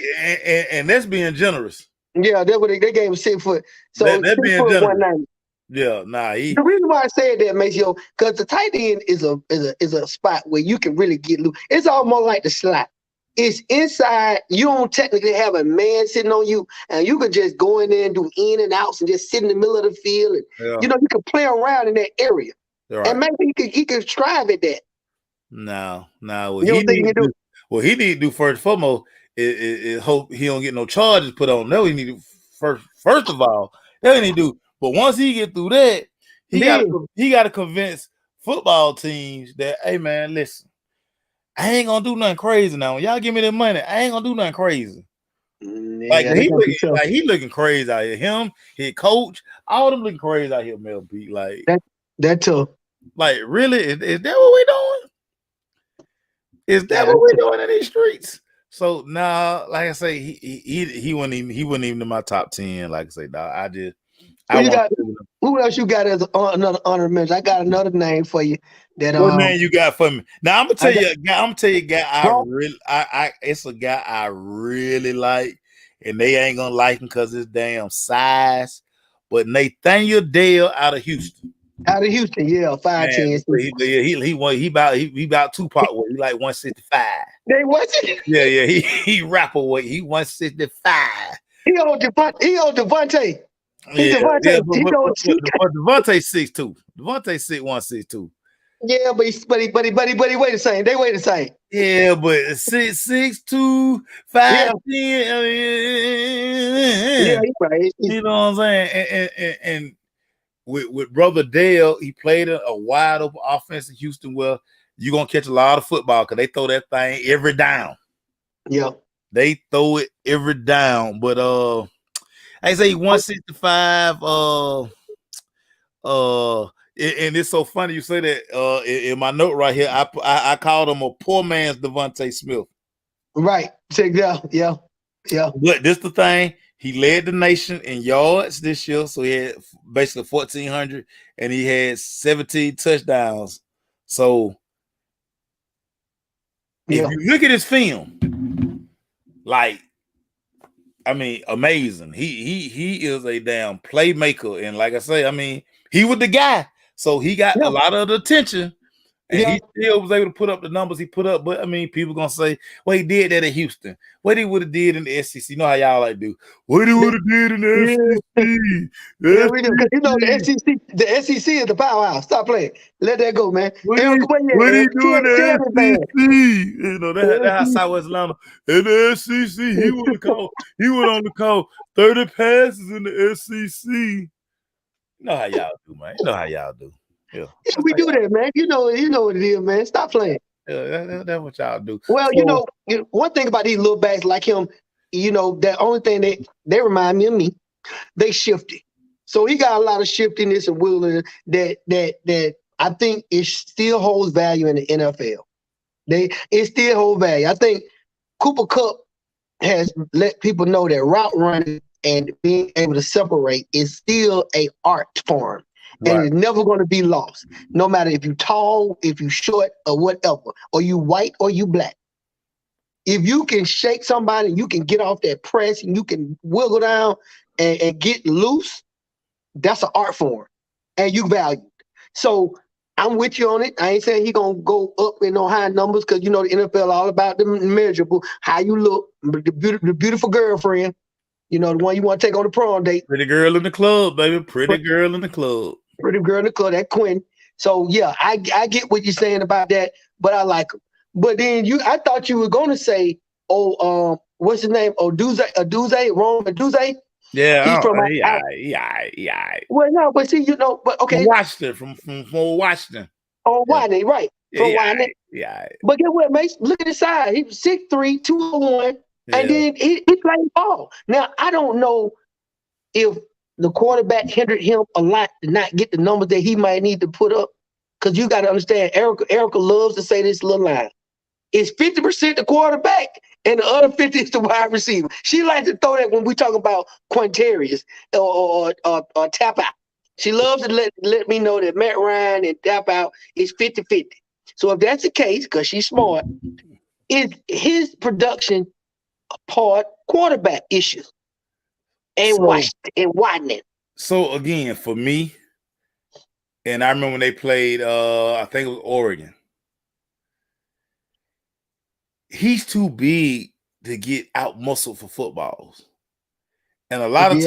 And that's being generous. Yeah, that's what they gave him 6 foot. So that's being generous. 190. Yeah, the reason why I said that, Maceo, because the tight end is a spot where you can really get loose. It's almost like the slot. It's inside. You don't technically have a man sitting on you, and you could just go in there and do in and outs and just sit in the middle of the field. And you can play around in that area, and maybe he could strive at that. No. What he need to do first and foremost is hope he don't get no charges put on. No, he need to first of all, that he need to do. But once he get through that, he got to convince football teams that, hey man, listen. I ain't gonna do nothing crazy now. When y'all give me the money, I ain't gonna do nothing crazy. He looking crazy out here. Him, his coach, all them looking crazy out here, Mel B. Like that tough. Like, really? Is that what we doing? Is that what we doing in these streets? So now, like I say, he wasn't even in my top 10. Like I say, dog, who else you got as another honorable mention? I got another name for you. What name you got for me? Now I'm gonna tell you a guy it's a guy I really like, and they ain't gonna like him because his damn size. But Nathaniel Dale out of Houston. Out of Houston, yeah, 5'10". He about Tupac weight. He like 165. They wasn't. Yeah. He rapper weight. He 165. He on Devontae. Devontae 6'2". Devontae 6'1", 6'2". Yeah, but he weigh the same. They weigh the same. Yeah, but 6'2", 5'10". saying? Yeah, he's right. You know what I'm saying? And with brother Dale, he played a wide open offense in Houston. Well, you're gonna catch a lot of football because they throw that thing every down. Yeah. They throw it every down. But I say 165. And it's so funny you say that. In my note right here, I called him a poor man's Devontae Smith. Right. Yeah. But this the thing. He led the nation in yards this year, so he had basically 1,400, and he had 17 touchdowns. So if you look at his film, like, I mean, amazing. He is a damn playmaker, and like I say, I mean, he was the guy, so he got a lot of the attention. And he still was able to put up the numbers he put up. But I mean, people gonna say, well, he did that at Houston. What he would have did in the SEC. You know how y'all like do. What he would have did in the SEC. Yeah, we do. Because you know the SEC is the powerhouse. Stop playing. Let that go, man. What he do in the SEC? You know, that's how Southwest Atlanta. In the SEC, he would only call 30 passes in the SEC. You know how y'all do, man. You know how y'all do. Yeah, we do that, man. You know what it is, man. Stop playing. Yeah, that's what y'all do. Well, so, one thing about these little backs like him, the only thing they remind me of me, they shifty. So he got a lot of shiftiness and willingness that I think it still holds value in the NFL. It still holds value. I think Cooper Kupp has let people know that route running and being able to separate is still a art form. And it's never going to be lost, no matter if you're tall, if you're short, or whatever, or you white or you black. If you can shake somebody, you can get off that press, and you can wiggle down and get loose, that's an art form, and you value. So I'm with you on it. I ain't saying he's going to go up in no high numbers because, the NFL all about the measurable, how you look, the beautiful girlfriend, the one you want to take on the prom date. Pretty girl in the club, baby. Pretty girl in the club. Pretty girl in the club, that Quinn. So yeah, I get what you're saying about that, but I like him. But then I thought you were gonna say, what's his name? Rome Odunze. Yeah, he's from yeah. Well, no, but see, but okay. From Washington, from Washington. Oh, Washington, right? From Washington. Yeah. But get what, Mace? Look at his size. He was 6'3", 201, and then he played ball. Now I don't know if the quarterback hindered him a lot to not get the numbers that he might need to put up. Because you got to understand, Erica loves to say this little line. It's 50% the quarterback and the other 50 is the wide receiver. She likes to throw that when we talk about Quintarius or tap out. She loves to let me know that Matt Ryan and tap out is 50-50. So if that's the case, because she's smart, is his production part quarterback issues? And Washington. So again, for me, and I remember when they played, I think it was Oregon. He's too big to get out muscled for footballs, and a lot of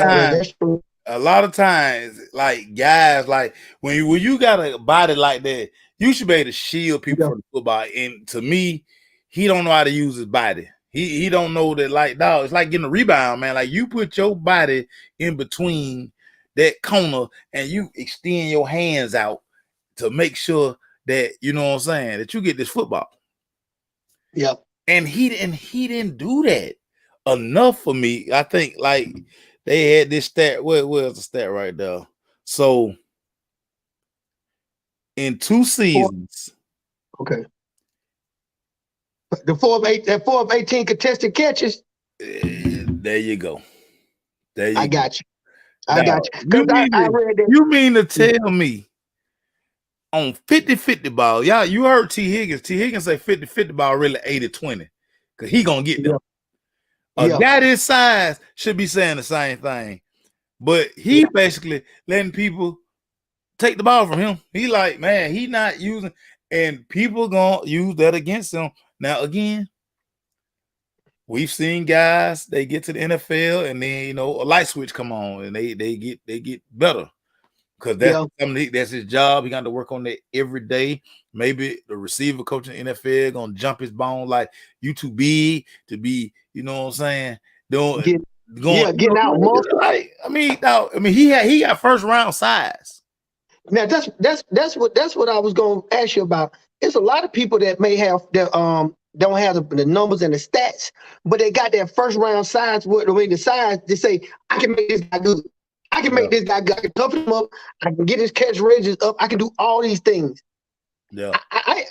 times, like guys, like when you got a body like that, you should be able to shield people from the football. And to me, he don't know how to use his body. He don't know that, like, dog, it's like getting a rebound, man. Like, you put your body in between that corner and you extend your hands out to make sure that, you know what I'm saying, that you get this football. Yep. And he didn't do that enough for me. I think, like, they had this stat. Where's the stat right there? So in 2 seasons. Okay. The 4 of 18 contested catches. There you go. I got you. I got you. I read that. You mean to tell me on 50-50 ball, y'all, you heard T. Higgins. T. Higgins say 50-50 ball really 80-20 because he going to get them. A guy this size should be saying the same thing. But he basically letting people take the ball from him. He like, man, he not using, and people going to use that against him. Now, again, we've seen guys, they get to the NFL and then, a light switch come on and they get better because that's his job. He got to work on that every day. Maybe the receiver coach in the NFL going to jump his bone like, you too big to be, you know what I'm saying, going, getting out more. like I mean, he got first round size. Now that's what I was going to ask you about. It's a lot of people that may have that don't have the numbers and the stats, but they got that first round size. The size they say I can make this guy good. I can make this guy good. I can toughen him up. I can get his catch ranges up. I can do all these things. Yeah, I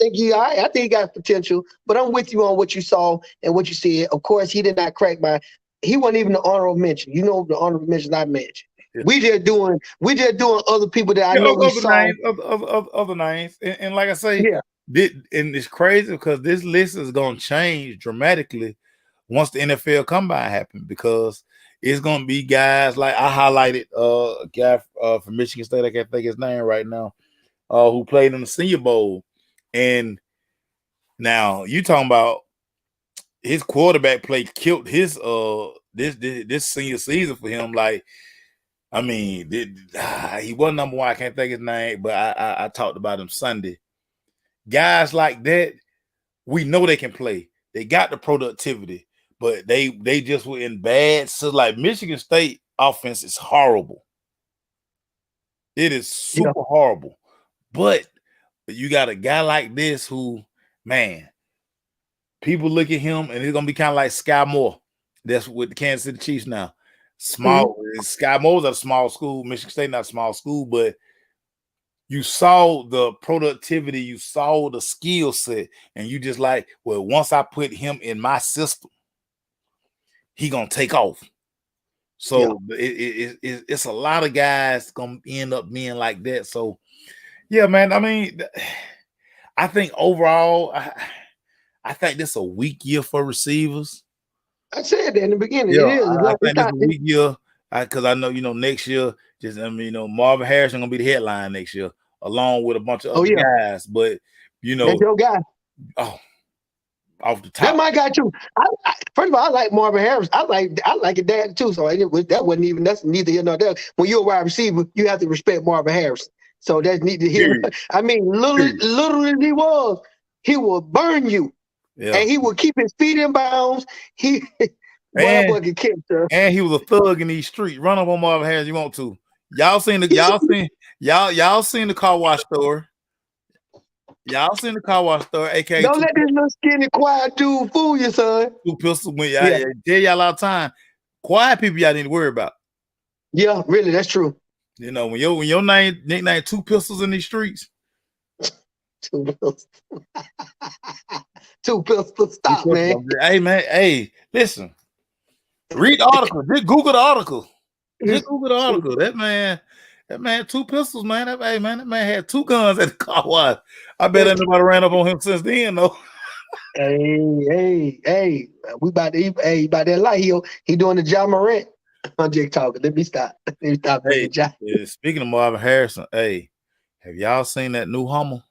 think I think he got potential, but I'm with you on what you saw and what you said. Of course, he did not crack my. He wasn't even the honorable mention. You know the honorable mentions I mentioned. Yeah. We just doing other people that I know we saw. Other names, and like I say, and it's crazy because this list is gonna change dramatically once the NFL Combine happens, because it's gonna be guys like I highlighted a guy from Michigan State. I can't think his name right now. Who played in the Senior Bowl, and now you talking about his quarterback play killed his this senior season for him. Like, I mean, he wasn't number one. I can't think his name, but I talked about him Sunday. Guys like that, we know they can play. They got the productivity, but they just were in bad. So like Michigan State offense is horrible. It is super horrible. But you got a guy like this who, man, people look at him and it's gonna be kind of like Sky Moore. That's with the Kansas City Chiefs now. Small Sky Moore's at a small school, Michigan State not a small school, but you saw the productivity, you saw the skill set, and you just like, well, once I put him in my system, he gonna take off. So it's a lot of guys gonna end up being like that. So yeah, man. I mean, I think overall, I think this is a weak year for receivers. I said that in the beginning. Yeah, it is. I think this is a weak year because I know, next year, Marvin Harrison gonna be the headline next year, along with a bunch of other guys. But that's your guy. Oh, off the top, that my guy too. First of all, I like Marvin Harris. I like it that too. So that wasn't even that's neither here nor there. When you're a wide receiver, you have to respect Marvin Harris. So that's neat to hear. I mean, little as he will burn you, and he will keep his feet in bounds. And he was a thug in these streets. Run up on Marvin Harris, you want to? Y'all seen the car wash store? Y'all seen the car wash store? AKA don't let this little skinny quiet dude fool you, son. Two pistols. I tell y'all all the time. Quiet people, y'all need to worry about. Yeah, really, that's true. When your nickname Two Pistols in these streets. Two Pistols. Two Pistols. Stop, man. Hey, man. Hey, listen. Read the article. Just Google the article. That man, Two Pistols, man. That man had two guns at the car wash. I bet anybody ran up on him since then, though. Hey. We about that light. He doing the John Morant. I'm just talking. Let me stop. Hey, speaking of Marvin Harrison, hey, have y'all seen that new Hummer?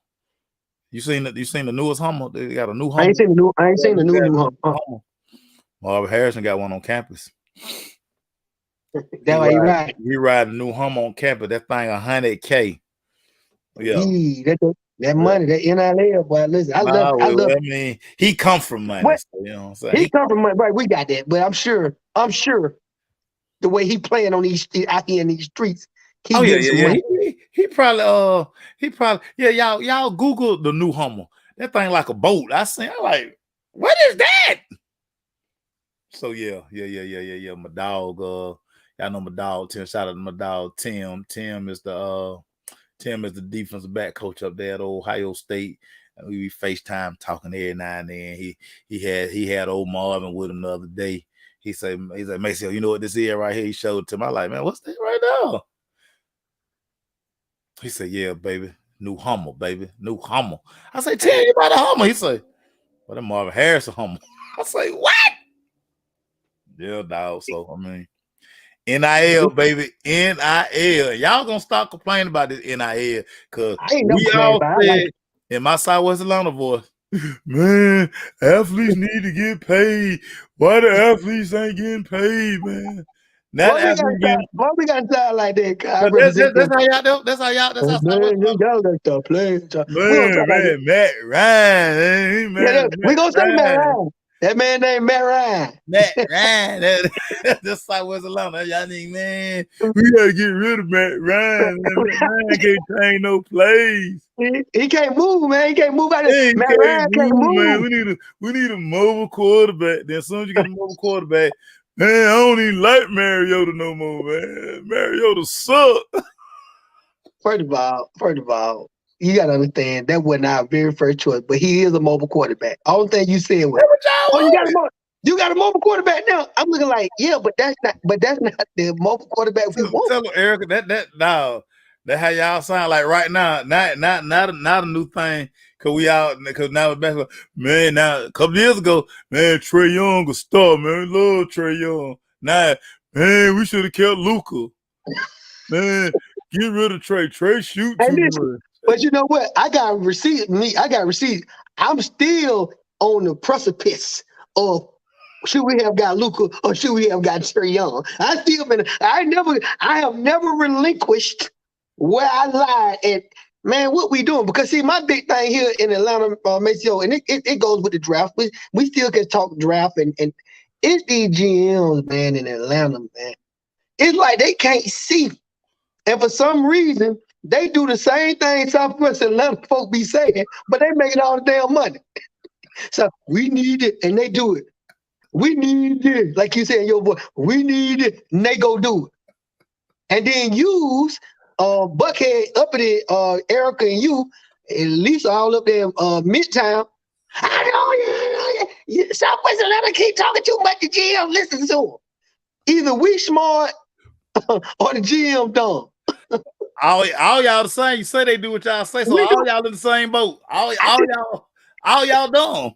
You seen the newest Hummer? They got a new Hummer. I ain't seen the new Hummer. Marvin Harrison got one on campus. That's why he ride. He ride a new Hummer on campus. That thing $100K. Yeah. That money, that NIL, boy. Listen, I love. I mean, he come from money. So, you know what I'm saying? He come from money, right? We got that, but I'm sure the way he playing on out here in these streets. He probably y'all Google the new Hummer. That thing like a boat. I'm like, what is that? So yeah. My dog, y'all know my dog Tim. Shout out to my dog Tim. Tim is the defensive back coach up there at Ohio State. And we FaceTime talking every now and then. He had old Marvin with him the other day. He said, Maceo, you know what this is right here? He showed it to me. I'm like, man, what's that right now? He said, yeah, baby. New Hummer, baby. New Hummer. I say, tell you about a Hummer. He said, well, that Marvin Harrison Hummer. I say, what? Yeah, dog. So, I mean, NIL, baby. NIL. Y'all gonna stop complaining about this NIL. Because we all said in my Southwest Atlanta voice, man, athletes need to get paid. Why the athletes ain't getting paid, man? Why we got to sound like that? That's how y'all do. That's how y'all got to play. Man, Matt Ryan. We gonna say Matt Ryan. That man named Matt Ryan. Matt Ryan, that's Southwest Atlanta. Y'all need, man, we gotta get rid of Matt Ryan. Man. Matt Ryan can't change no plays. He can't move, man. He can't move out Hey, Matt Ryan can't move. man. We need a mobile quarterback. Then as soon as you get a mobile quarterback, man, I don't even like Mariota no more, man. Mariota suck. First of all, you gotta understand that wasn't our very first choice, but he is a mobile quarterback. All thing you said was, "Oh, you got a mobile quarterback now." I'm looking like, yeah, but that's not the mobile quarterback we want. Tell them, Erica, that how y'all sound like right now. Not a new thing. Cause now it's back. Man, now a couple years ago, man, Trey Young was star, man. Love Trey Young. Now, man, we should have kept Luka. Man, get rid of Trey. Trey shoot too much. But you know what? I got receipts. I'm still on the precipice of should we have got Luka or should we have got Trey Young? I have never relinquished where I lied at. Man, what we doing? Because see, my big thing here in Atlanta, Maceo, and it goes with the draft. We still can talk draft and it's these GMs, man, in Atlanta, man. It's like they can't see. And for some reason, they do the same thing Southwest Atlanta folk be saying, but they making all the damn money. So we need it, and they do it. We need it. Like you said, your boy, we need it, and they go do it. And then use Buckhead, Uppity, Erica, and you, at least all up there Midtown. I know Southwest Atlanta keep talking too much to GM. Listen to them. Either we smart or the GM dumb. All y'all the same. You say they do what y'all say, so all y'all in the same boat. All y'all dumb.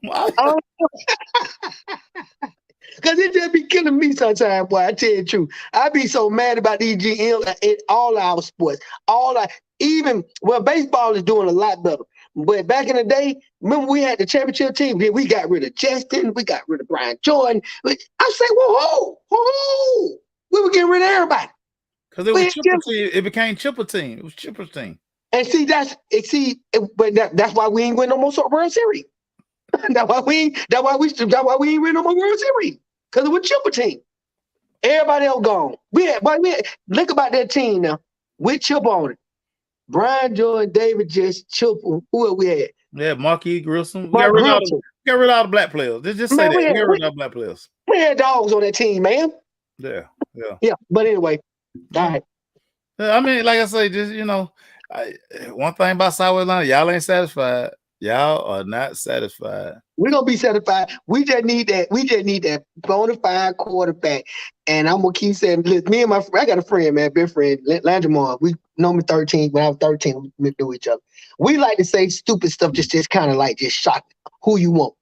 Because it just be killing me sometimes, boy. I tell you the truth. I be so mad about these GM in all our sports. Baseball is doing a lot better. But back in the day, remember we had the championship team, then we got rid of Justin, we got rid of Brian Jordan. I say, whoa, we were getting rid of everybody. Because it was Chipper team. It became Chipper team. It was Chipper's team. And that's why we ain't win no more World Series. That's why we ain't win no more World Series. Because it was Chipper team. Everybody else gone. Look about that team now. With Chip on it. Brian Jordan, David Just, Chipper. Who else we had? Yeah, Marquis Grissom. We got rid of all the black players. Just say that. We got rid of all the black players. We had dogs on that team, man. Yeah. But anyway. All right. I mean, like I say, just one thing about Southwest Atlanta, y'all ain't satisfied. Y'all are not satisfied. We're gonna be satisfied. We just need that bona fide quarterback. And I'm gonna keep saying, listen, me and I got a friend, man, big friend, Landry. We know me 13. When I was 13, we knew each other. We like to say stupid stuff, just kind of like just shock who you want.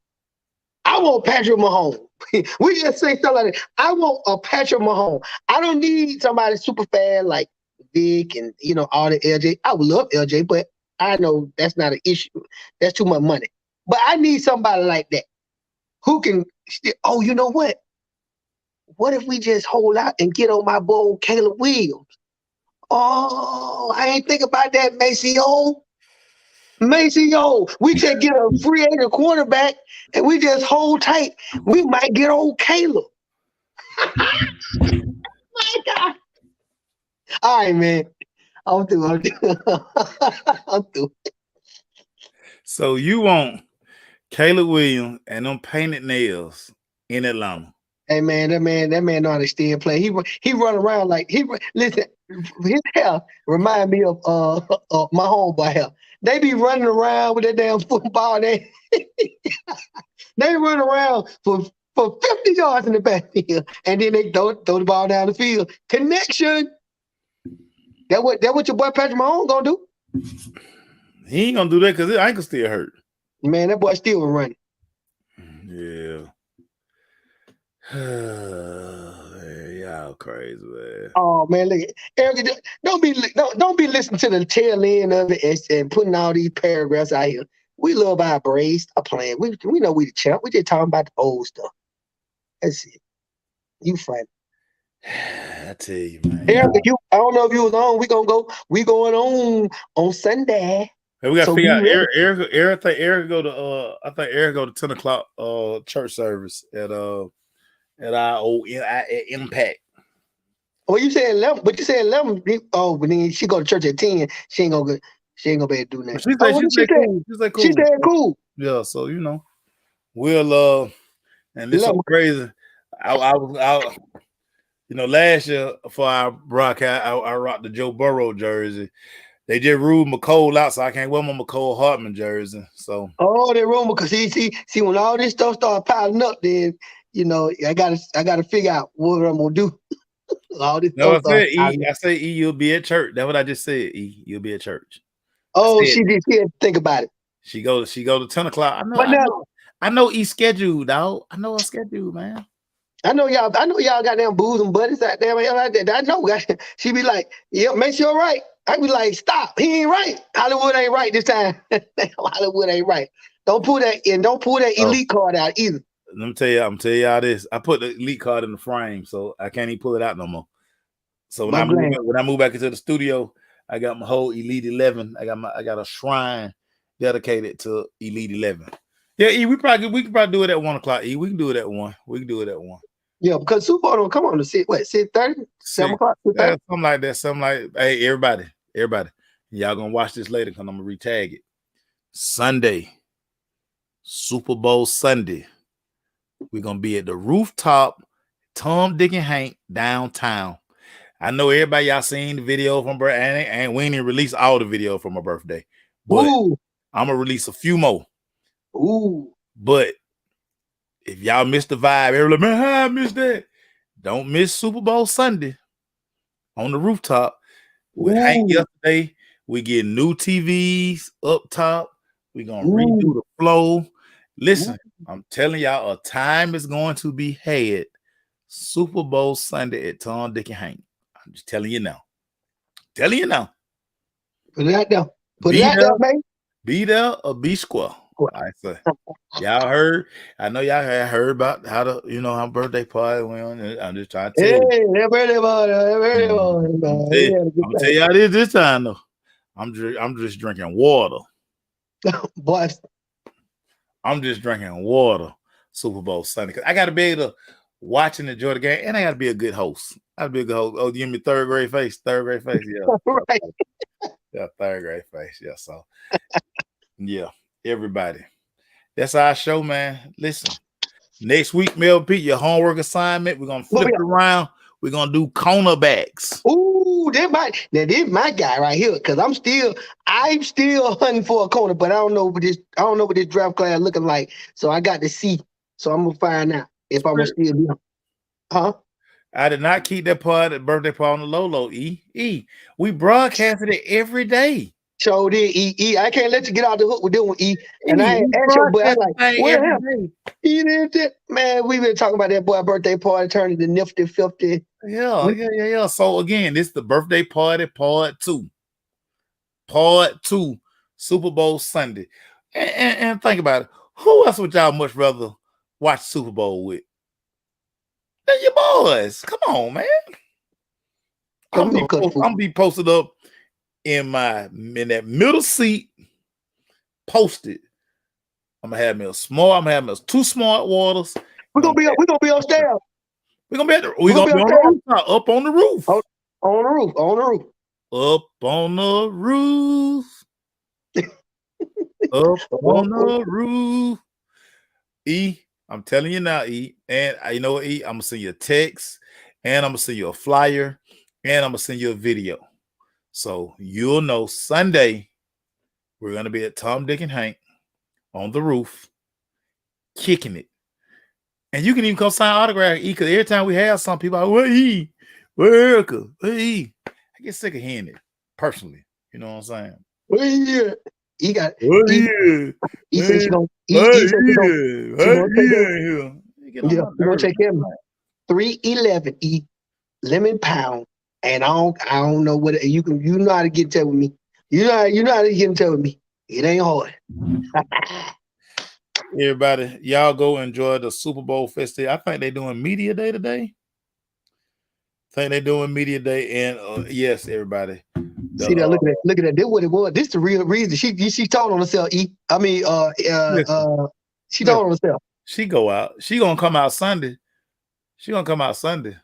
I want Patrick Mahomes. We just say stuff like that. I want a Patrick Mahomes. I don't need somebody super fast like Vic and all the LJ. I would love LJ, but I know that's not an issue. That's too much money. But I need somebody like that who can still. Oh, you know what? What if we just hold out and get on my boy Caleb Williams? Oh, I ain't think about that, Maceo. We just get a free agent quarterback and we just hold tight. We might get old Caleb. My God. All right, man. I'm through. So you want Caleb Williams and them painted nails in Atlanta? Hey man, that man know how to stay and play. He run around like listen. His hair remind me of my homeboy hair. They be running around with that damn football. They run around for 50 yards in the backfield, and then they throw the ball down the field. Connection. That what your boy Patrick Mahomes gonna do? He ain't gonna do that because his ankle still hurt. Man, that boy still was running. Yeah. Y'all crazy, man. Oh man, look, Eric, don't be listening to the tail end of it and putting all these paragraphs out here. We love our Braves. Stop playing. We know we the champ. We just talking about the old stuff. That's it. You funny. I tell you, man. Eric, I don't know if you was on. We going on Sunday. Hey, we got to So figure be out ready. Eric go to I think Eric go to 10 o'clock church service at our old at Impact. Oh, you said 11, but you said 11. Oh, but then she go to church at 10. She ain't gonna be able to do But nothing. she Oh, said what she did she said say? cool. She said She cool. said cool. Yeah, so we'll and this so 11. crazy. I last year for our broadcast, I rocked the Joe Burrow jersey. They just ruled McCole out, so I can't wear my McCole Hartman jersey. So Oh, they rumor because see when all this stuff start piling up, then I gotta figure out what I'm gonna do. All this no, stuff I start said piling E. up. I say E. You'll be at church. That's what I just said. E. You'll be at church. I Oh, said she did. She had to think about it. she go to 10 o'clock. But now I know E schedule, dog. I know her schedule, man. I know y'all got them booze and buddies out there. I know. She be like, "Yep, make sure right." I be like, "Stop, he ain't right. Hollywood ain't right this time. Hollywood ain't right. Don't pull that Oh, elite card out either." let me tell y'all this. I put the elite card in the frame, so I can't even pull it out no more. So when I'm glad. I move back into the studio, I got my whole Elite 11. I got a shrine dedicated to Elite 11. Yeah, E, we can probably do it at 1 o'clock. E, we can do it at 1. We can do it at 1. Yeah, because Super Bowl don't come on to 6:30, 7 o'clock, 6:30. Something like that. Something like, hey, everybody, y'all gonna watch this later because I'm gonna retag it. Sunday, Super Bowl Sunday. We're gonna be at the rooftop, Tom, Dick, and Hank downtown. I know everybody y'all seen the video from birthday, and we ain't even release all the video from my birthday, but Ooh, I'm gonna release a few more. ooh. But if y'all missed the vibe, everybody like, man, how I missed that? Don't miss Super Bowl Sunday on the rooftop with Hank Ooh, yesterday. We get new TVs up top. We're gonna redo ooh, the flow. Listen, ooh. I'm telling y'all, a time is going to be had. Super Bowl Sunday at Tom, Dick, and Hank. I'm just telling you now. Telling you now. Put it out there. Put it Be out there, there, man. be there, or be square. I say. Y'all heard? I know y'all had heard about how birthday party went. I'm just trying to tell Hey, you. everybody, I'm gonna tell y'all this time though. I'm just drinking water. Boy, I'm just drinking water. Super Bowl Sunday, because I got to be able to watch and enjoy the game, and I got to be a good host. I got to be a good host. Oh, you give me third grade face, yeah, right. yeah, third grade face, yeah. So, yeah, everybody, that's our show, man. Listen, next week, Mel Pete, your homework assignment. We're gonna flip it around. We're gonna do cornerbacks. Ooh, this my guy right here. Cause I'm still hunting for a corner, but I don't know what this draft class looking like. So I got to see. So I'm gonna find out if I'm gonna still be. Huh? I did not keep that birthday party on the low. We broadcasted it every day. So did I can't let you get out the hook with doing And I ain't We asked your, but I'm broadcast like, what every happened? day. He did it, man. We been talking about that boy birthday party turning to nifty 50. Yeah. So again, this is the birthday party part 2. Part 2, Super Bowl Sunday. And think about it. Who else would y'all much rather watch Super Bowl with? Than your boys. Come on, man. I'm be posted up in that middle seat, posted. I'm gonna have me us 2 smart waters. We're gonna be upstairs. We're gonna be on the rooftop, up on the roof. On the roof. Up on the roof. Up on the roof. E, I'm telling you now, E. And you know what, E? I'm gonna send you a text, and I'm gonna send you a flyer, and I'm gonna send you a video. So you'll know Sunday we're gonna be at Tom, Dick, and Hank on the roof, kicking it. And you can even come sign autograph, E, because every time we have some people like, where E? Where Erica? Where E? I get sick of hearing it personally. You know what I'm saying? Well, yeah. He got. He said she gonna. She gonna take him 311 lemon pound, and I don't know what you know how to get in touch with me. You know how to get in touch with me. It ain't hard. Everybody, y'all go enjoy the Super Bowl festive. I think they're doing media day today. And yes, everybody, See that? Look at that. This what it was. This the real reason. She told on herself. She told on herself. She go out. She gonna come out Sunday. She gonna come out Sunday.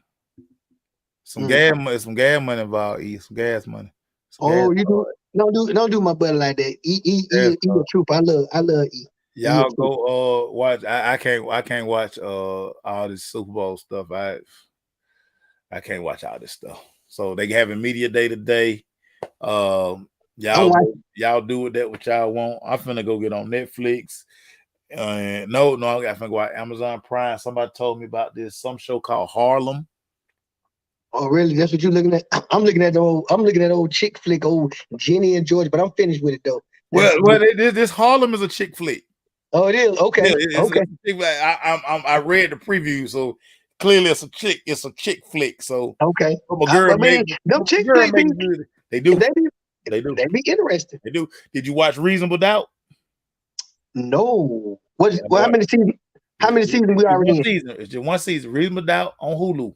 Some gas money. Some gas money involved. Some gas money. Don't do my buddy like that. He a trooper. I love E. Y'all go watch. I can't watch all this Super Bowl stuff. I can't watch all this stuff. So they having media day today. Y'all do with that what y'all want. I'm finna go get on Netflix. No, I finna go out Amazon Prime. Somebody told me about some show called Harlem. Oh, really? That's what you're looking at? I'm looking at old chick flick, old Jenny and George, but I'm finished with it though. Well, this Harlem is a chick flick. Oh, it is? Okay. Yeah, okay. I read the preview, so clearly it's a chick flick. So okay. Them chick flicks, they do. They be interesting. They do. Did you watch Reasonable Doubt? No. How many seasons? How many seasons we already in? It's just one season. Reasonable Doubt on Hulu.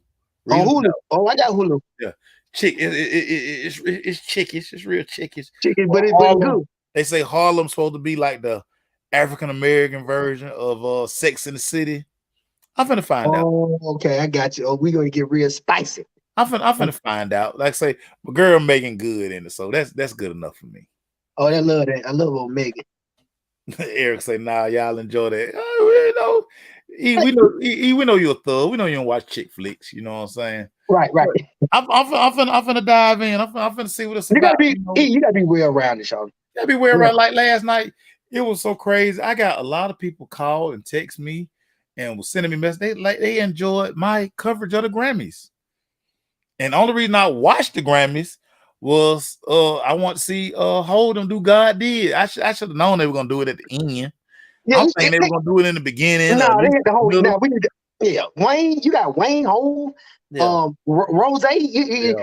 On Hulu. Oh, I got Hulu. Yeah. It's chickish. It's real chickish. Chickish, but it's good. They say Harlem's supposed to be like the African American version of Sex in the City. I'm finna find out. Oh, okay, I got you. Oh, we're gonna get real spicy. I'm finna find out. Like I say, my girl Megan good in it, so that's good enough for me. Oh, I love that. I love old Megan. Eric say, "Nah, y'all enjoy that." Oh, we know you're a thug. We know you don't watch chick flicks. You know what I'm saying? Right. I'm finna dive in. I'm finna see what it's about. You gotta be well rounded, y'all. You gotta be well rounded. Like last night, it was so crazy. I got a lot of people call and text me and was sending me messages. They enjoyed my coverage of the Grammys. And the only reason I watched the Grammys was I want to see Hold 'Em do God Did. I should have known they were gonna do it at the end. Yeah, I'm thinking they were gonna do it in the beginning. No, they had the whole. Wayne, you got Wayne Hold, Rose. They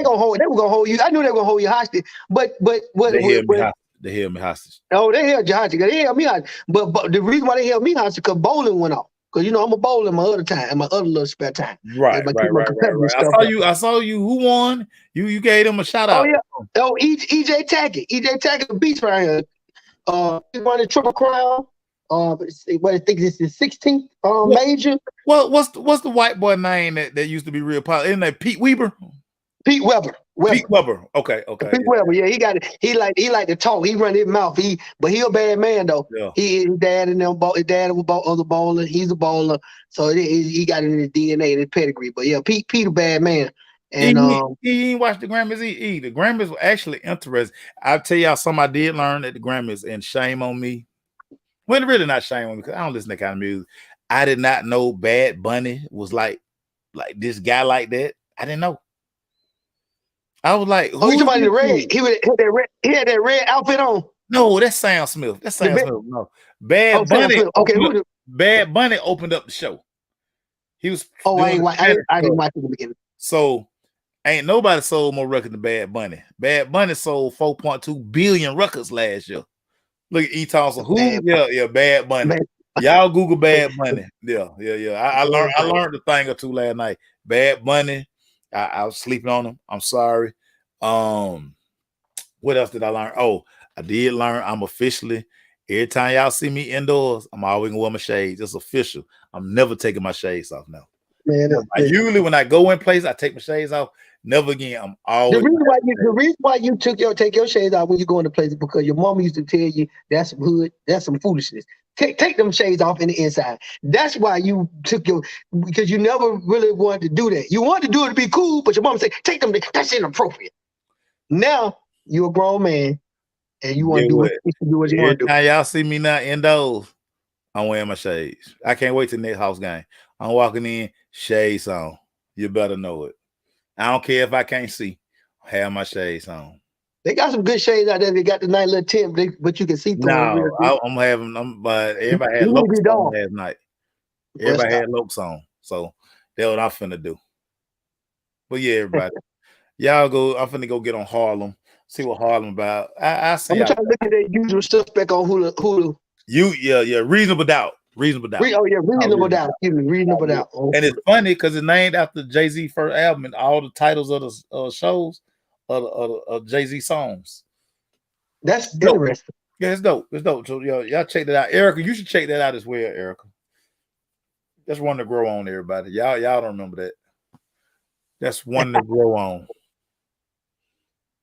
gonna hold. They were gonna hold you. I knew they were gonna hold you hostage. But what? They held me hostage. Oh, they held you hostage. They held me hostage. But the reason why they held me hostage because bowling went off. Because I'm a bowler in my other time, my other little spare time. Right. I saw you. Who won? You gave them a shout out. Oh yeah. Oh, EJ Tackett. EJ Tackett beats right here. He won the Triple Crown. I think this is 16th major. Well, what's the white boy name that used to be real popular? Isn't that Pete Weber? Pete Weber. Pete Weber. Okay. Pete Weber. Yeah, he got it. He like to talk. He run his mouth. But he a bad man though. Yeah. His dad and them. His dad was other bowler. He's a bowler, so he got it in his DNA, his pedigree. But yeah, Pete a bad man. And he ain't watched the Grammys. The Grammys were actually interesting. I'll tell y'all something I did learn at the Grammys, and shame on me. Well, really not shame on me because I don't listen to that kind of music. I did not know Bad Bunny was like this guy like that. I didn't know. I was like, "Oh, you talking about the red? He had that red outfit on." No, that's Sam Smith. No, Bad Bunny. Okay, Bad Bunny opened up the show. He was. Oh, I didn't watch it in the beginning. So, ain't nobody sold more records than Bad Bunny. Bad Bunny sold 4.2 billion records last year. Look at E-Thompson. Who? Yeah, Bad Bunny. Y'all Google Bad Bunny. Yeah. I learned a thing or two last night. Bad Bunny. I was sleeping on him. I'm sorry. What else did I learn? Oh, I did learn I'm officially, every time y'all see me indoors, I'm always gonna wear my shades. It's official. I'm never taking my shades off now. Man, usually when I go in place, I take my shades off. Never again. I'm always the reason why you take your shades off when you go into places because your mama used to tell you that's some hood, that's some foolishness. Take them shades off in the inside. That's why you took because you never really wanted to do that. You wanted to do it to be cool, but your mama said, take them, that's inappropriate. Now you're a grown man and you want to do what you want to do. Now y'all see me now indoors. I'm wearing my shades. I can't wait till the next house game. I'm walking in, shades on. You better know it. I don't care if I can't see. I have my shades on. They got some good shades out there. They got the nice little tint, but you can see through them. No, but everybody had Lokes on last night. Everybody had Lokes on. So that's what I'm finna do. But yeah, everybody. Y'all go. I'm finna go get on Harlem. See what Harlem about. I say I'm trying to look at that Usual Suspect on Hulu. Reasonable Doubt. Reasonable Doubt. Reasonable Doubt. Excuse me, Reasonable Doubt. And it's funny because it's named after Jay-Z first album, and all the titles of the shows of Jay-Z songs. That's Dope. interesting. Yeah, it's dope. It's dope. So y'all check that out. Erica, you should check that out as well, Erica. That's one to grow on, everybody. Y'all don't remember that. That's one to grow on.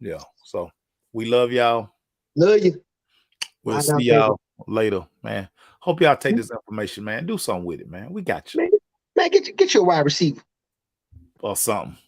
Yeah. So we love y'all. Love you. We'll see y'all later, man. Hope y'all take this information, man. Do something with it, man. We got you. Man, get your wide receiver. Or something.